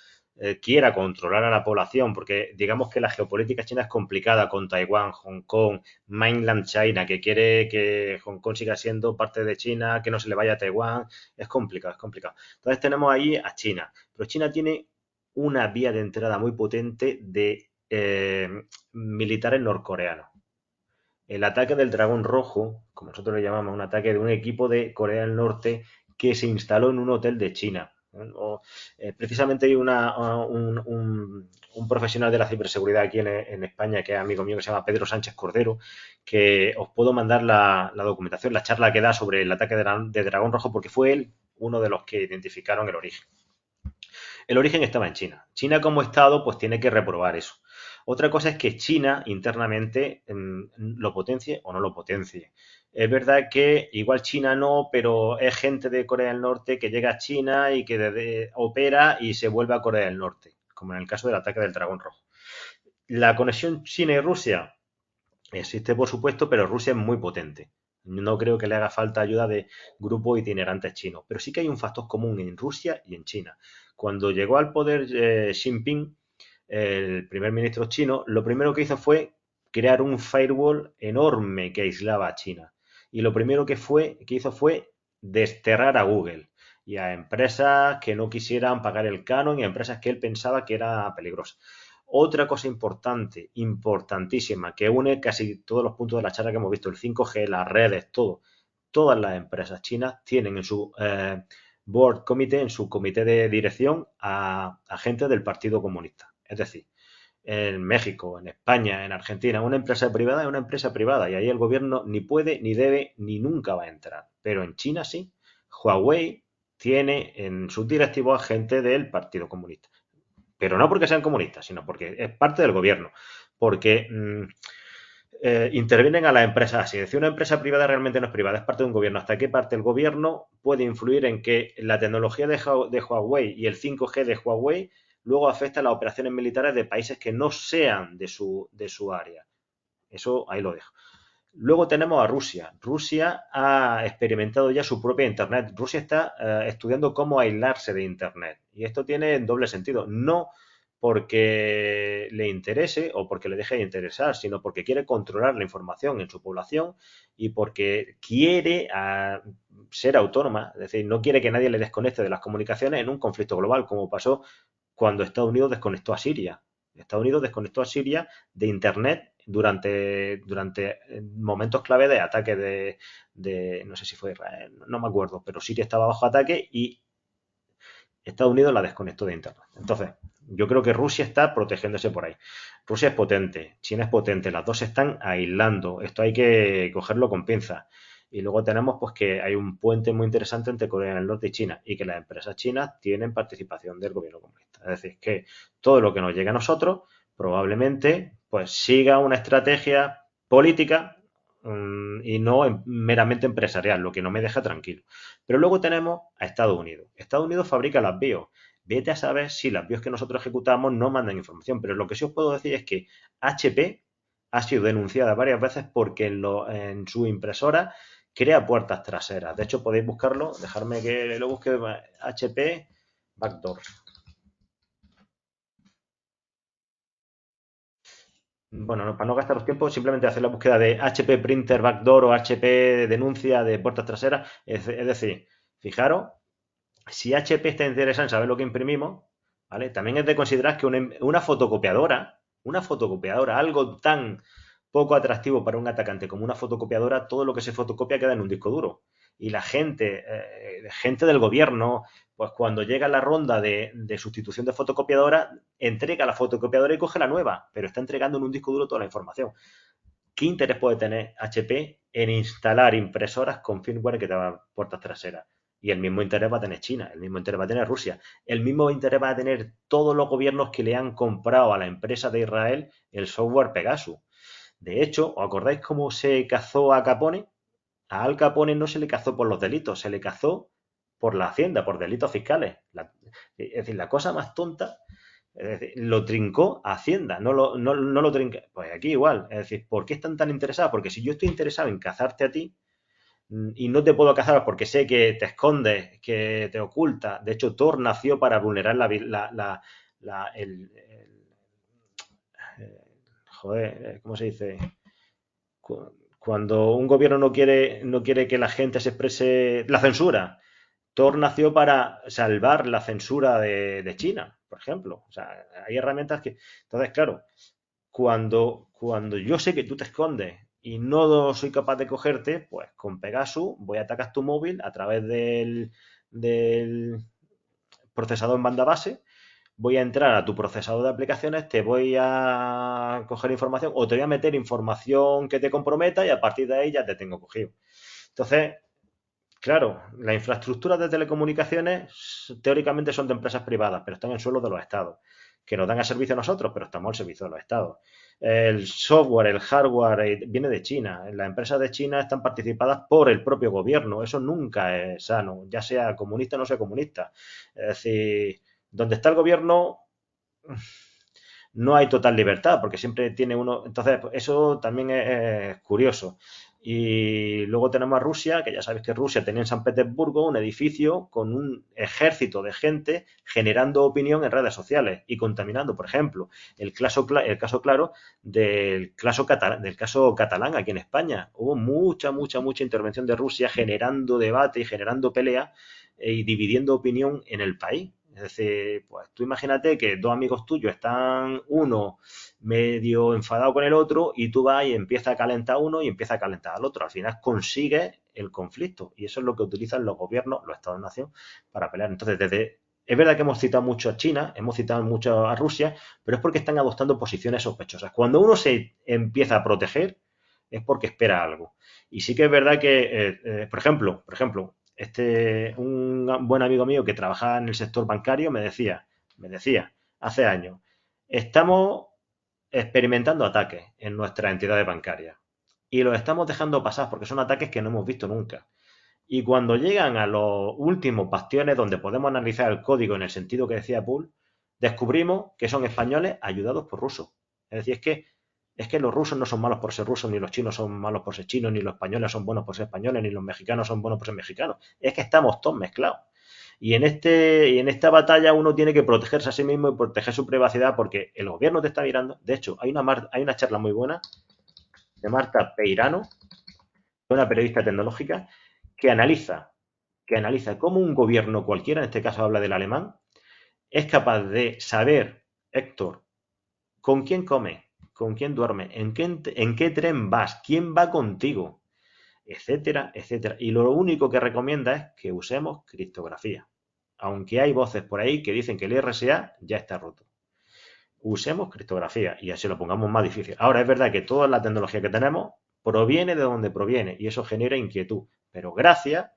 quiera controlar a la población, porque digamos que la geopolítica china es complicada con Taiwán, Hong Kong, Mainland China, que quiere que Hong Kong siga siendo parte de China, que no se le vaya a Taiwán, es complicado, es complicado. Entonces tenemos ahí a China, pero China tiene una vía de entrada muy potente de militares norcoreanos. El ataque del dragón rojo, como nosotros le llamamos, un ataque de un equipo de Corea del Norte que se instaló en un hotel de China. Precisamente hay un profesional de la ciberseguridad aquí en España, que es amigo mío, que se llama Pedro Sánchez Cordero, que os puedo mandar la documentación, la charla que da sobre el ataque de dragón rojo, porque fue él uno de los que identificaron el origen. El origen estaba en China. China como Estado pues tiene que reprobar eso. Otra cosa es que China internamente lo potencie o no lo potencie. Es verdad que igual China no, pero es gente de Corea del Norte que llega a China y que opera y se vuelve a Corea del Norte, como en el caso del ataque del dragón rojo. La conexión China y Rusia existe, por supuesto, pero Rusia es muy potente. No creo que le haga falta ayuda de grupos itinerantes chinos, pero sí que hay un factor común en Rusia y en China. Cuando llegó al poder Xi Jinping, el primer ministro chino, lo primero que hizo fue crear un firewall enorme que aislaba a China. Y lo primero que hizo fue desterrar a Google y a empresas que no quisieran pagar el canon y a empresas que él pensaba que era peligrosas. Otra cosa importante, importantísima, que une casi todos los puntos de la charla que hemos visto, el 5G, las redes, todo. Todas las empresas chinas tienen en su board committee, en su comité de dirección, a gente del Partido Comunista. Es decir, en México, en España, en Argentina, una empresa privada es una empresa privada y ahí el gobierno ni puede, ni debe, ni nunca va a entrar. Pero en China sí. Huawei tiene en sus directivos a gente del Partido Comunista. Pero no porque sean comunistas, sino porque es parte del gobierno. Porque intervienen a las empresas así. Es decir, una empresa privada realmente no es privada, es parte de un gobierno. ¿Hasta qué parte el gobierno puede influir en que la tecnología de Huawei y el 5G de Huawei luego afecta a las operaciones militares de países que no sean de su área? Eso ahí lo dejo. Luego tenemos a Rusia. Rusia ha experimentado ya su propia Internet. Rusia está estudiando cómo aislarse de Internet. Y esto tiene doble sentido. No porque le interese o porque le deje de interesar, sino porque quiere controlar la información en su población y porque quiere ser autónoma. Es decir, no quiere que nadie le desconecte de las comunicaciones en un conflicto global, como pasó cuando Estados Unidos desconectó a Siria. Estados Unidos desconectó a Siria de Internet durante momentos clave de ataque no sé si fue Israel, no me acuerdo, pero Siria estaba bajo ataque y Estados Unidos la desconectó de Internet. Entonces, yo creo que Rusia está protegiéndose por ahí. Rusia es potente, China es potente, las dos se están aislando. Esto hay que cogerlo con pinzas. Y luego tenemos pues que hay un puente muy interesante entre Corea del Norte y China y que las empresas chinas tienen participación del gobierno comunista. Es decir, que todo lo que nos llegue a nosotros probablemente pues siga una estrategia política y no meramente empresarial, lo que no me deja tranquilo. Pero luego tenemos a Estados Unidos. Estados Unidos fabrica las BIOS. Vete a saber si las BIOS que nosotros ejecutamos no mandan información. Pero lo que sí os puedo decir es que HP ha sido denunciada varias veces porque en su impresora crea puertas traseras. De hecho, podéis buscarlo. Dejarme que lo busque. HP Backdoor. Bueno, para no gastaros tiempo, simplemente hacer la búsqueda de HP Printer Backdoor o HP denuncia de puertas traseras. Es decir, fijaros, si HP está interesado en saber lo que imprimimos, ¿vale? También es de considerar que una fotocopiadora, algo tan poco atractivo para un atacante como una fotocopiadora, todo lo que se fotocopia queda en un disco duro. Y la gente del gobierno, pues cuando llega la ronda de sustitución de fotocopiadora, entrega la fotocopiadora y coge la nueva, pero está entregando en un disco duro toda la información. ¿Qué interés puede tener HP en instalar impresoras con firmware que te dan puertas traseras? Y el mismo interés va a tener China, el mismo interés va a tener Rusia, el mismo interés va a tener todos los gobiernos que le han comprado a la empresa de Israel el software Pegasus. De hecho, ¿os acordáis cómo se cazó a Capone? A Al Capone no se le cazó por los delitos, se le cazó por la hacienda, por delitos fiscales. Es decir, la cosa más tonta, es decir, lo trincó Hacienda, no lo trinca. Pues aquí igual, es decir, ¿por qué están tan interesados? Porque si yo estoy interesado en cazarte a ti y no te puedo cazar porque sé que te escondes, que te oculta. De hecho, Thor nació para vulnerar joder, ¿cómo se dice? Cuando un gobierno no quiere que la gente se exprese, la censura. Thor nació para salvar la censura de China, por ejemplo. O sea, hay herramientas que... Entonces, claro, cuando yo sé que tú te escondes y no soy capaz de cogerte, pues con Pegasus voy a atacar tu móvil a través del procesador en banda base, voy a entrar a tu procesador de aplicaciones, te voy a coger información o te voy a meter información que te comprometa y a partir de ahí ya te tengo cogido. Entonces, claro, las infraestructuras de telecomunicaciones teóricamente son de empresas privadas, pero están en suelo de los estados, que nos dan a servicio a nosotros, pero estamos al servicio de los estados. El software, el hardware viene de China. Las empresas de China están participadas por el propio gobierno. Eso nunca es sano, ya sea comunista o no sea comunista. Es decir, donde está el gobierno no hay total libertad, porque siempre tiene uno... Entonces, eso también es curioso. Y luego tenemos a Rusia, que ya sabéis que Rusia tenía en San Petersburgo un edificio con un ejército de gente generando opinión en redes sociales y contaminando. Por ejemplo, el caso claro del caso catalán aquí en España. Hubo mucha intervención de Rusia generando debate y generando pelea y dividiendo opinión en el país. Es decir, pues tú imagínate que dos amigos tuyos están uno medio enfadado con el otro y tú vas y empieza a calentar uno y empieza a calentar al otro. Al final consigues el conflicto y eso es lo que utilizan los gobiernos, los estados-nación para pelear. Entonces, es verdad que hemos citado mucho a China, hemos citado mucho a Rusia, pero es porque están adoptando posiciones sospechosas. Cuando uno se empieza a proteger es porque espera algo. Y sí que es verdad que, por ejemplo, un buen amigo mío que trabajaba en el sector bancario me decía hace años, estamos experimentando ataques en nuestras entidades bancarias y los estamos dejando pasar porque son ataques que no hemos visto nunca. Y cuando llegan a los últimos bastiones donde podemos analizar el código en el sentido que decía Poole, descubrimos que son españoles ayudados por rusos. Es decir, es que los rusos no son malos por ser rusos, ni los chinos son malos por ser chinos, ni los españoles son buenos por ser españoles, ni los mexicanos son buenos por ser mexicanos. Es que estamos todos mezclados. Y en esta batalla uno tiene que protegerse a sí mismo y proteger su privacidad porque el gobierno te está mirando. De hecho, hay una charla muy buena de Marta Peirano, una periodista tecnológica, que analiza cómo un gobierno cualquiera, en este caso habla del alemán, es capaz de saber, Héctor, con quién come, con quién duerme, en qué tren vas, quién va contigo, etcétera, etcétera. Y lo único que recomienda es que usemos criptografía. Aunque hay voces por ahí que dicen que el RSA ya está roto. Usemos criptografía y así lo pongamos más difícil. Ahora, es verdad que toda la tecnología que tenemos proviene de donde proviene y eso genera inquietud. Pero gracias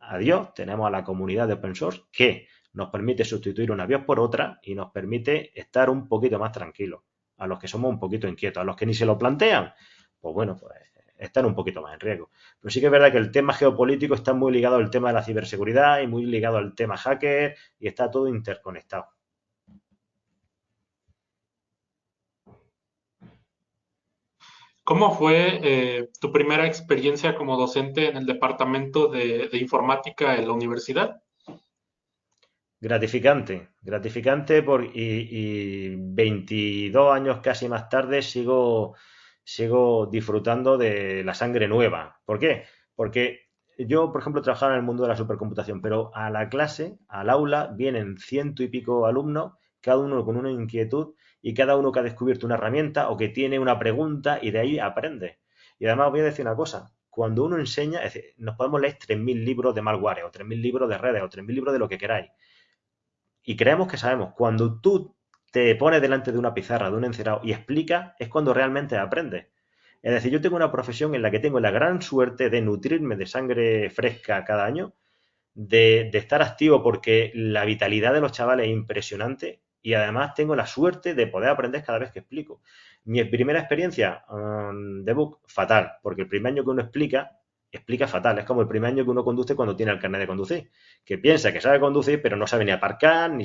a Dios tenemos a la comunidad de open source que nos permite sustituir una BIOS por otra y nos permite estar un poquito más tranquilos. A los que somos un poquito inquietos, a los que ni se lo plantean, pues bueno, pues están un poquito más en riesgo. Pero sí que es verdad que el tema geopolítico está muy ligado al tema de la ciberseguridad y muy ligado al tema hacker y está todo interconectado. ¿Cómo fue tu primera experiencia como docente en el departamento de informática en la universidad? Gratificante y 22 años casi más tarde sigo disfrutando de la sangre nueva. ¿Por qué? Porque yo, por ejemplo, trabajaba en el mundo de la supercomputación, pero a la clase, al aula, vienen 100 y pico alumnos, cada uno con una inquietud y cada uno que ha descubierto una herramienta o que tiene una pregunta y de ahí aprende. Y además voy a decir una cosa, cuando uno enseña, es decir, nos podemos leer 3.000 libros de malware o 3.000 libros de redes o 3.000 libros de lo que queráis. Y creemos que sabemos. Cuando tú te pones delante de una pizarra, de un encerado y explicas, es cuando realmente aprendes. Es decir, yo tengo una profesión en la que tengo la gran suerte de nutrirme de sangre fresca cada año, de estar activo porque la vitalidad de los chavales es impresionante y además tengo la suerte de poder aprender cada vez que explico. Mi primera experiencia de book, fatal, porque el primer año que uno explica fatal. Es como el primer año que uno conduce cuando tiene el carnet de conducir, que piensa que sabe conducir, pero no sabe ni aparcar, ni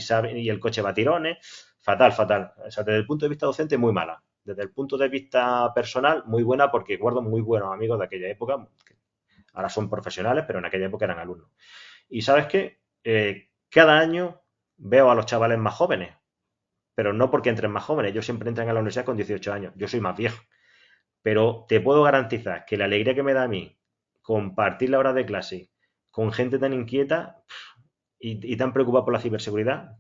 el coche va a tirones. Fatal. O sea, desde el punto de vista docente, muy mala. Desde el punto de vista personal, muy buena porque guardo muy buenos amigos de aquella época, que ahora son profesionales, pero en aquella época eran alumnos. Y ¿sabes qué? Cada año veo a los chavales más jóvenes, pero no porque entren más jóvenes. Ellos siempre entran a la universidad con 18 años. Yo soy más viejo. Pero te puedo garantizar que la alegría que me da a mí compartir la hora de clase con gente tan inquieta y tan preocupada por la ciberseguridad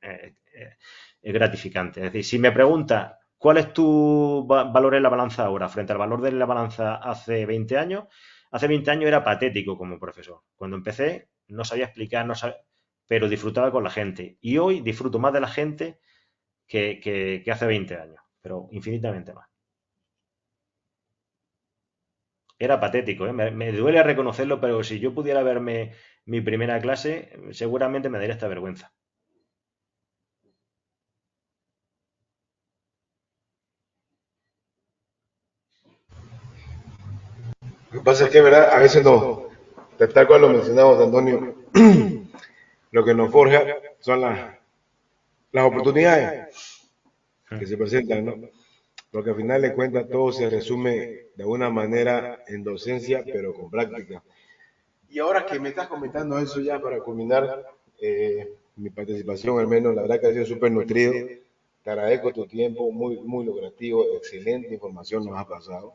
es gratificante. Es decir, si me preguntas cuál es tu valor en la balanza ahora frente al valor de la balanza hace 20 años era patético como profesor. Cuando empecé no sabía explicar, pero disfrutaba con la gente. Y hoy disfruto más de la gente que hace 20 años, pero infinitamente más. Era patético, ¿eh? Me duele reconocerlo, pero si yo pudiera verme mi primera clase, seguramente me daría esta vergüenza. Lo que pasa es que, ¿verdad? A veces no, tal cual lo mencionamos, Antonio, lo que nos forja son las oportunidades que se presentan, ¿no? porque al final de cuentas todo se resume de alguna manera en docencia, pero con práctica. Y ahora que me estás comentando eso ya para culminar mi participación, al menos, la verdad que ha sido súper nutrido. Te agradezco tu tiempo, muy, muy lucrativo, excelente información nos ha pasado.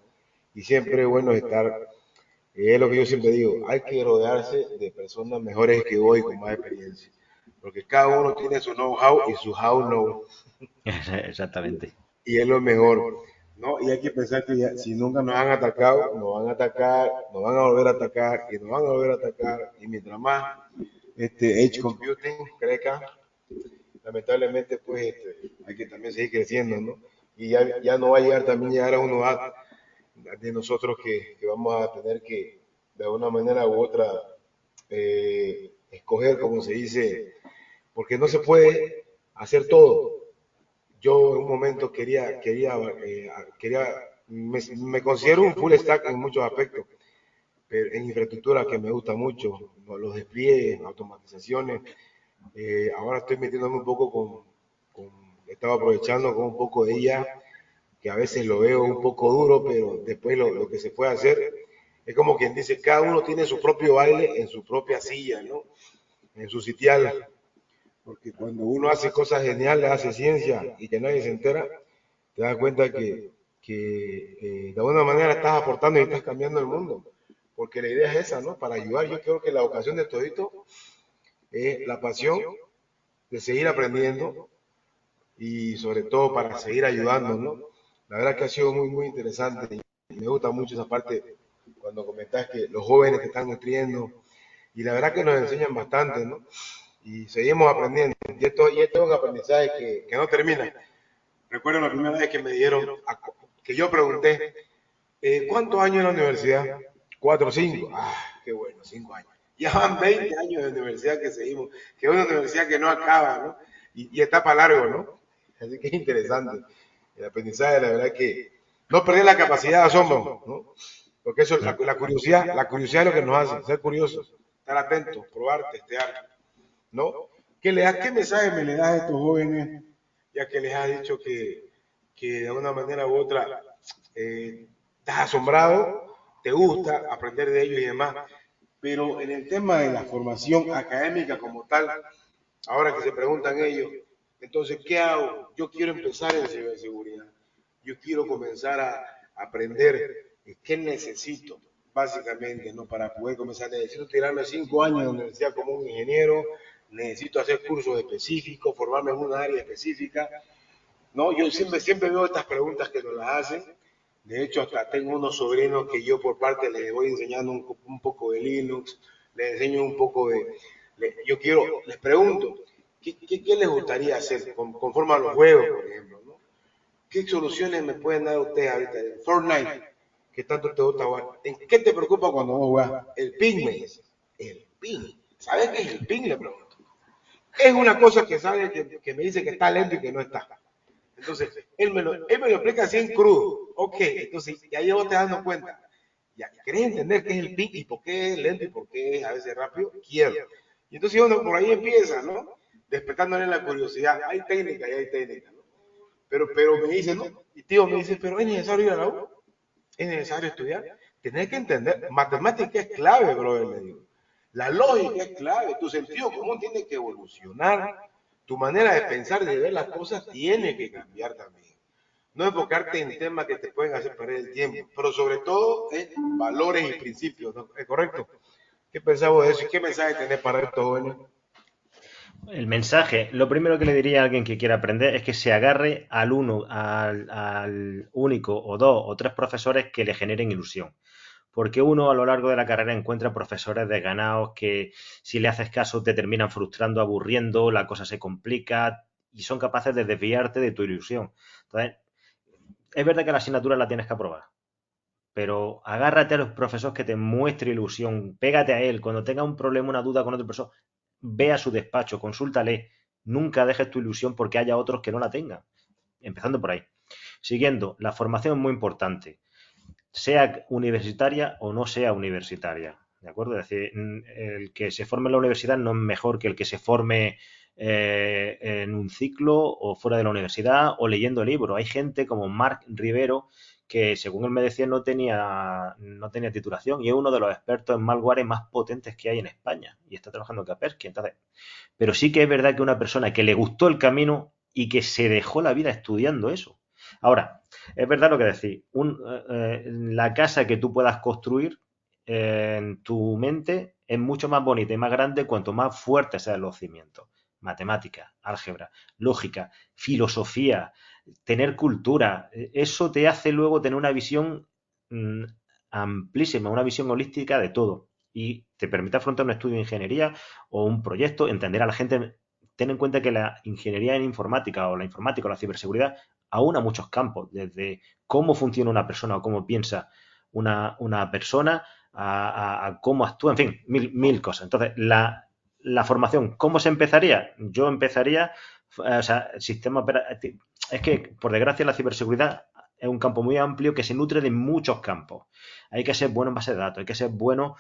Y siempre es bueno estar, es lo que yo siempre digo, hay que rodearse de personas mejores que vos y con más experiencia. Porque cada uno tiene su know-how y su how-know. Exactamente. Y es lo mejor, ¿no? Y hay que pensar que si nunca nos han atacado, nos van a atacar, nos van a volver a atacar y nos van a volver a atacar. Y mientras más Edge Computing crezca, lamentablemente pues hay que también seguir creciendo, ¿no? Y ya no va a llegar también llegar a una edad de nosotros que vamos a tener que de alguna manera u otra escoger, como se dice, porque no se puede hacer todo. Yo en un momento me considero un full stack en muchos aspectos, pero en infraestructura que me gusta mucho, los despliegues, automatizaciones. Ahora estoy metiéndome un poco estaba aprovechando con un poco de ella, que a veces lo veo un poco duro, pero después lo que se puede hacer es como quien dice, cada uno tiene su propio baile en su propia silla, ¿no? En su sitial. Porque cuando uno hace cosas geniales, hace ciencia y que nadie se entera, te das cuenta que de alguna manera estás aportando y estás cambiando el mundo. Porque la idea es esa, ¿no? Para ayudar. Yo creo que la ocasión de todito es la pasión de seguir aprendiendo y sobre todo para seguir ayudando, ¿no? La verdad que ha sido muy, muy interesante y me gusta mucho esa parte cuando comentás que los jóvenes te están nutriendo y la verdad que nos enseñan bastante, ¿no? Y seguimos aprendiendo. Y esto es un aprendizaje que no termina. Recuerdo la primera vez que me dieron, que yo pregunté, ¿cuántos años en la universidad? 4 o 5. Ah, qué bueno, 5 años. Ya van 20 años de universidad que seguimos, que es una universidad que no acaba, ¿no? Y está para largo, ¿no? Así que es interesante. El aprendizaje, la verdad que no perder la capacidad de asombro, ¿no? Porque eso, la curiosidad es lo que nos hace, ser curiosos, estar atentos, probar, testear, ¿no? ¿Qué mensaje me le das a estos jóvenes, ya que les has dicho que de una manera u otra estás asombrado, te gusta aprender de ellos y demás, pero en el tema de la formación académica como tal, ahora que se preguntan ellos, entonces, ¿qué hago? Yo quiero empezar en ciberseguridad, yo quiero comenzar a aprender qué necesito, básicamente, ¿no? Para poder comenzar, necesito tirarme 5 años en la universidad como un ingeniero, necesito hacer cursos específicos, formarme en una área específica, ¿no? Yo siempre veo estas preguntas que nos las hacen. De hecho, hasta tengo unos sobrinos que yo por parte les voy enseñando un poco de Linux, les enseño un poco les pregunto, ¿qué les gustaría hacer conforme a los juegos, por ejemplo, ¿no? ¿Qué soluciones me pueden dar ustedes ahorita? En Fortnite, que tanto te gusta jugar. ¿En qué te preocupa cuando vos jugás? El ping, me dice. El ping. ¿Sabes qué es el ping? Le pregunto. Es una cosa que sabe que me dice que está lento y que no está. Entonces, él me lo explica así en crudo. Ok, entonces, y ahí vos te dando cuenta. Ya, ¿querés entender qué es el ping y por qué es lento y por qué es a veces rápido? Quiero. Y entonces uno por ahí empieza, ¿no? Despertándole la curiosidad. Hay técnica y hay técnica, ¿no? Pero me dice, ¿no? Y tío me dice, pero es necesario ir a la U, es necesario estudiar. Tenés que entender, matemática es clave, brother, le digo. La lógica es clave, tu sentido común tiene que evolucionar, tu manera de pensar y de ver las cosas tiene que cambiar también. No enfocarte en temas que te pueden hacer perder el tiempo, pero sobre todo en valores y principios, ¿no? ¿Es correcto? ¿Qué pensamos de eso y qué mensaje tenés para estos jóvenes? El mensaje, lo primero que le diría a alguien que quiera aprender es que se agarre al único o dos o tres profesores que le generen ilusión. Porque uno a lo largo de la carrera encuentra profesores desganados que si le haces caso te terminan frustrando, aburriendo, la cosa se complica y son capaces de desviarte de tu ilusión. Entonces, es verdad que la asignatura la tienes que aprobar, pero agárrate a los profesores que te muestre ilusión, pégate a él, cuando tenga un problema, una duda con otro profesor, ve a su despacho, consúltale, nunca dejes tu ilusión porque haya otros que no la tengan, empezando por ahí. Siguiendo, la formación es muy importante, sea universitaria o no sea universitaria, ¿de acuerdo? Es decir, el que se forme en la universidad no es mejor que el que se forme en un ciclo o fuera de la universidad o leyendo libros. Hay gente como Marc Rivero que, según él me decía, no tenía titulación y es uno de los expertos en malware más potentes que hay en España y está trabajando en Kaspersky. Entonces, pero sí que es verdad que una persona que le gustó el camino y que se dejó la vida estudiando eso. Ahora, es verdad lo que decís, la casa que tú puedas construir en tu mente es mucho más bonita y más grande cuanto más fuertes sean los cimientos. Matemática, álgebra, lógica, filosofía, tener cultura, eso te hace luego tener una visión amplísima, una visión holística de todo y te permite afrontar un estudio de ingeniería o un proyecto, entender a la gente. Ten en cuenta que la ingeniería en informática o la informática o la ciberseguridad aúna muchos campos, desde cómo funciona una persona o cómo piensa una persona a cómo actúa, en fin, mil cosas. Entonces, la formación, ¿cómo se empezaría? Yo empezaría, o sea, sistema operativo. Es que, por desgracia, la ciberseguridad es un campo muy amplio que se nutre de muchos campos. Hay que ser bueno en base de datos, hay que ser bueno.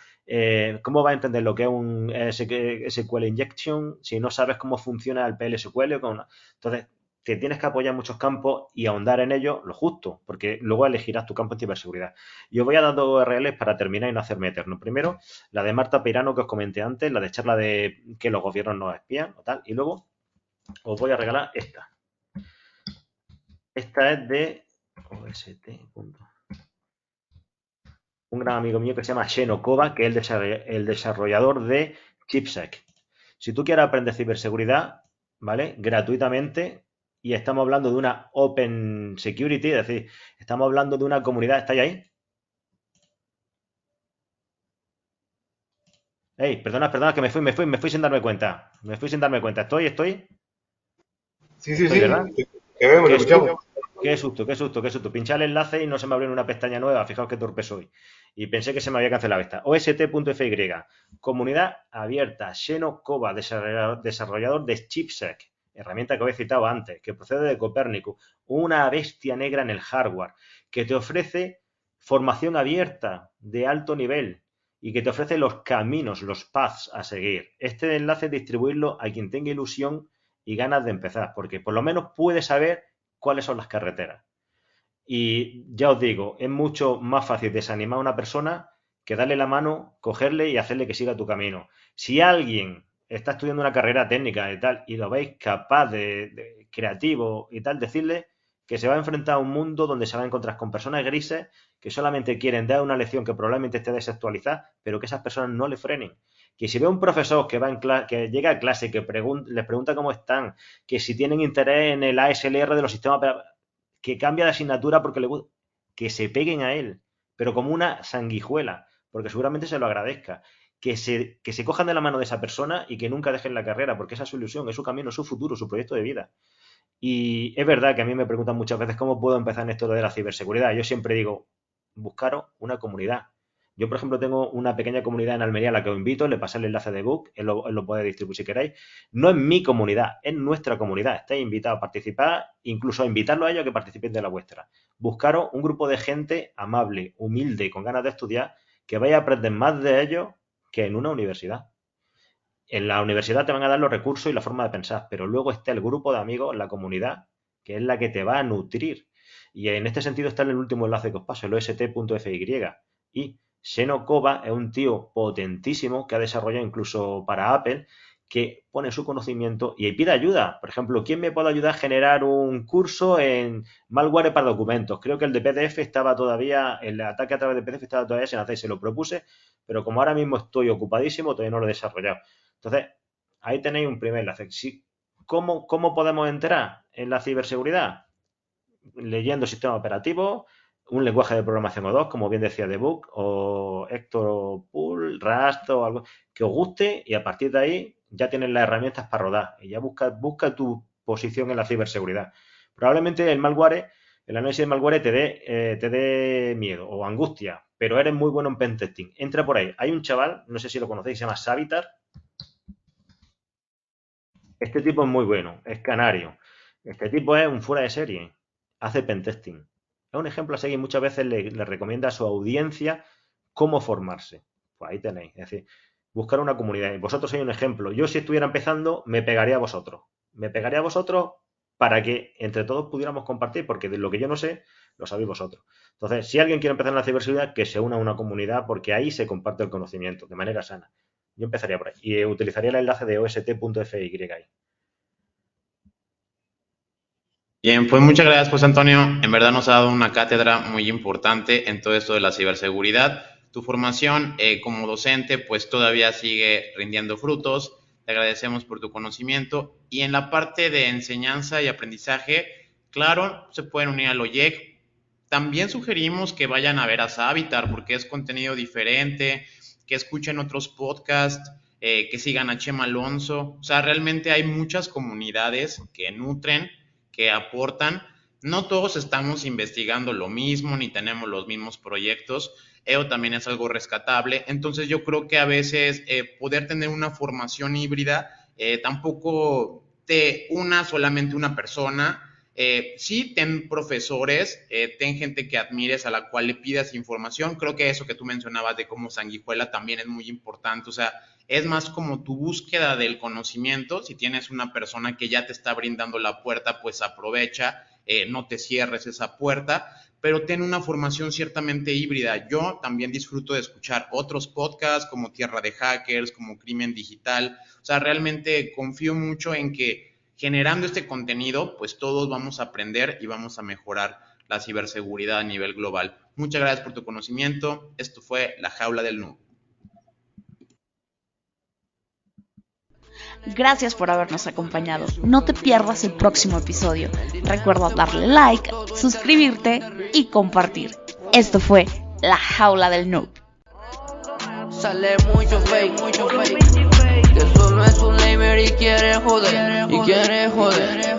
¿Cómo vas a entender lo que es un SQL injection si no sabes cómo funciona el PLSQL? Entonces, te tienes que apoyar en muchos campos y ahondar en ellos lo justo, porque luego elegirás tu campo en ciberseguridad. Y os voy a dar dos URLs para terminar y no hacerme eterno. Primero, la de Marta Peirano que os comenté antes, la de charla de que los gobiernos nos espían o tal. Y luego os voy a regalar esta. Esta es de OST. Un gran amigo mío que se llama Sheno Koba, que es el desarrollador de ChipSec. Si tú quieres aprender ciberseguridad, ¿vale? Gratuitamente, y estamos hablando de una Open Security, es decir, estamos hablando de una comunidad. ¿Estáis ahí? Ey, perdona, que me fui sin darme cuenta. ¿Estoy? Sí, ¿Estoy, verdad? te vemos, te escuchamos. Qué susto. Pinché el enlace y no se me abrió una pestaña nueva. Fijaos qué torpe soy. Y pensé que se me había cancelado esta. OST.fy. Comunidad abierta. Sheno Koba, desarrollador de ChipSec. Herramienta que os he citado antes. Que procede de Copernicus. Una bestia negra en el hardware. Que te ofrece formación abierta de alto nivel. Y que te ofrece los caminos, los paths a seguir. Este enlace distribuirlo a quien tenga ilusión y ganas de empezar. Porque por lo menos puede saber cuáles son las carreteras. Y ya os digo, es mucho más fácil desanimar a una persona que darle la mano, cogerle y hacerle que siga tu camino. Si alguien está estudiando una carrera técnica y tal, y lo veis capaz de creativo y tal, decirle que se va a enfrentar a un mundo donde se va a encontrar con personas grises que solamente quieren dar una lección que probablemente esté desactualizada, pero que esas personas no le frenen. Que si ve un profesor que va en que llega a clase, que les pregunta cómo están, que si tienen interés en el ASLR de los sistemas operativos, que cambia de asignatura porque le gusta, que se peguen a él, pero como una sanguijuela, porque seguramente se lo agradezca. Que se cojan de la mano de esa persona y que nunca dejen la carrera, porque esa es su ilusión, es su camino, es su futuro, su proyecto de vida. Y es verdad que a mí me preguntan muchas veces cómo puedo empezar en esto de la ciberseguridad. Yo siempre digo, buscaros una comunidad. Yo, por ejemplo, tengo una pequeña comunidad en Almería a la que os invito, le pasé el enlace de Book, él lo puede distribuir si queréis. No es mi comunidad, es nuestra comunidad. Estáis invitados a participar, incluso a invitarlo a ellos a que participen de la vuestra. Buscaros un grupo de gente amable, humilde, con ganas de estudiar, que vaya a aprender más de ellos que en una universidad. En la universidad te van a dar los recursos y la forma de pensar, pero luego está el grupo de amigos, la comunidad, que es la que te va a nutrir. Y en este sentido está en el último enlace que os paso, el ost.fy. Y Sheno Koba es un tío potentísimo que ha desarrollado incluso para Apple, que pone su conocimiento y pide ayuda. Por ejemplo, ¿quién me puede ayudar a generar un curso en malware para documentos? Creo que el de PDF estaba todavía, el ataque a través de PDF estaba todavía sin hacer, se lo propuse, pero como ahora mismo estoy ocupadísimo, todavía no lo he desarrollado. Entonces, ahí tenéis un primer enlace. ¿Cómo podemos entrar en la ciberseguridad? Leyendo sistemas operativos, un lenguaje de programación o dos, como bien decía The Book, o Hector Pool, Rust o algo que os guste, y a partir de ahí ya tienes las herramientas para rodar y ya busca tu posición en la ciberseguridad. Probablemente el análisis de malware te dé miedo o angustia, pero eres muy bueno en pentesting. Entra por ahí. Hay un chaval, no sé si lo conocéis, se llama Savitar. Este tipo es muy bueno, es canario. Este tipo es un fuera de serie, hace pentesting. Es un ejemplo a seguir, muchas veces le recomienda a su audiencia cómo formarse. Pues ahí tenéis. Es decir, buscar una comunidad. Y vosotros sois un ejemplo. Yo, si estuviera empezando, me pegaría a vosotros. Me pegaría a vosotros para que entre todos pudiéramos compartir, porque de lo que yo no sé, lo sabéis vosotros. Entonces, si alguien quiere empezar en la ciberseguridad, que se una a una comunidad, porque ahí se comparte el conocimiento de manera sana. Yo empezaría por ahí. Y utilizaría el enlace de ost.fy. Bien, pues muchas gracias, José Antonio. En verdad nos ha dado una cátedra muy importante en todo esto de la ciberseguridad. Tu formación como docente pues todavía sigue rindiendo frutos. Te agradecemos por tu conocimiento. Y en la parte de enseñanza y aprendizaje, claro, se pueden unir al OIEC. También sugerimos que vayan a ver a Savitar porque es contenido diferente, que escuchen otros podcasts, que sigan a Chema Alonso. O sea, realmente hay muchas comunidades que nutren, que aportan. No todos estamos investigando lo mismo, ni tenemos los mismos proyectos. Eso también es algo rescatable. Entonces yo creo que a veces poder tener una formación híbrida, tampoco te una solamente una persona. Sí, ten profesores, ten gente que admires, a la cual le pidas información. Creo que eso que tú mencionabas de cómo Sanguijuela también es muy importante. O sea, es más como tu búsqueda del conocimiento. Si tienes una persona que ya te está brindando la puerta, pues aprovecha, no te cierres esa puerta, pero ten una formación ciertamente híbrida. Yo también disfruto de escuchar otros podcasts como Tierra de Hackers, como Crimen Digital. O sea, realmente confío mucho en que generando este contenido, pues todos vamos a aprender y vamos a mejorar la ciberseguridad a nivel global. Muchas gracias por tu conocimiento. Esto fue La Jaula del Noob. Gracias por habernos acompañado. No te pierdas el próximo episodio. Recuerda darle like, suscribirte y compartir. Esto fue La Jaula del Noob. Sale mucho fake, que solo es un lamer y quiere joder,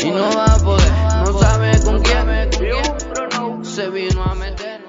y no va a poder, no sabe con quién, se vino a meter.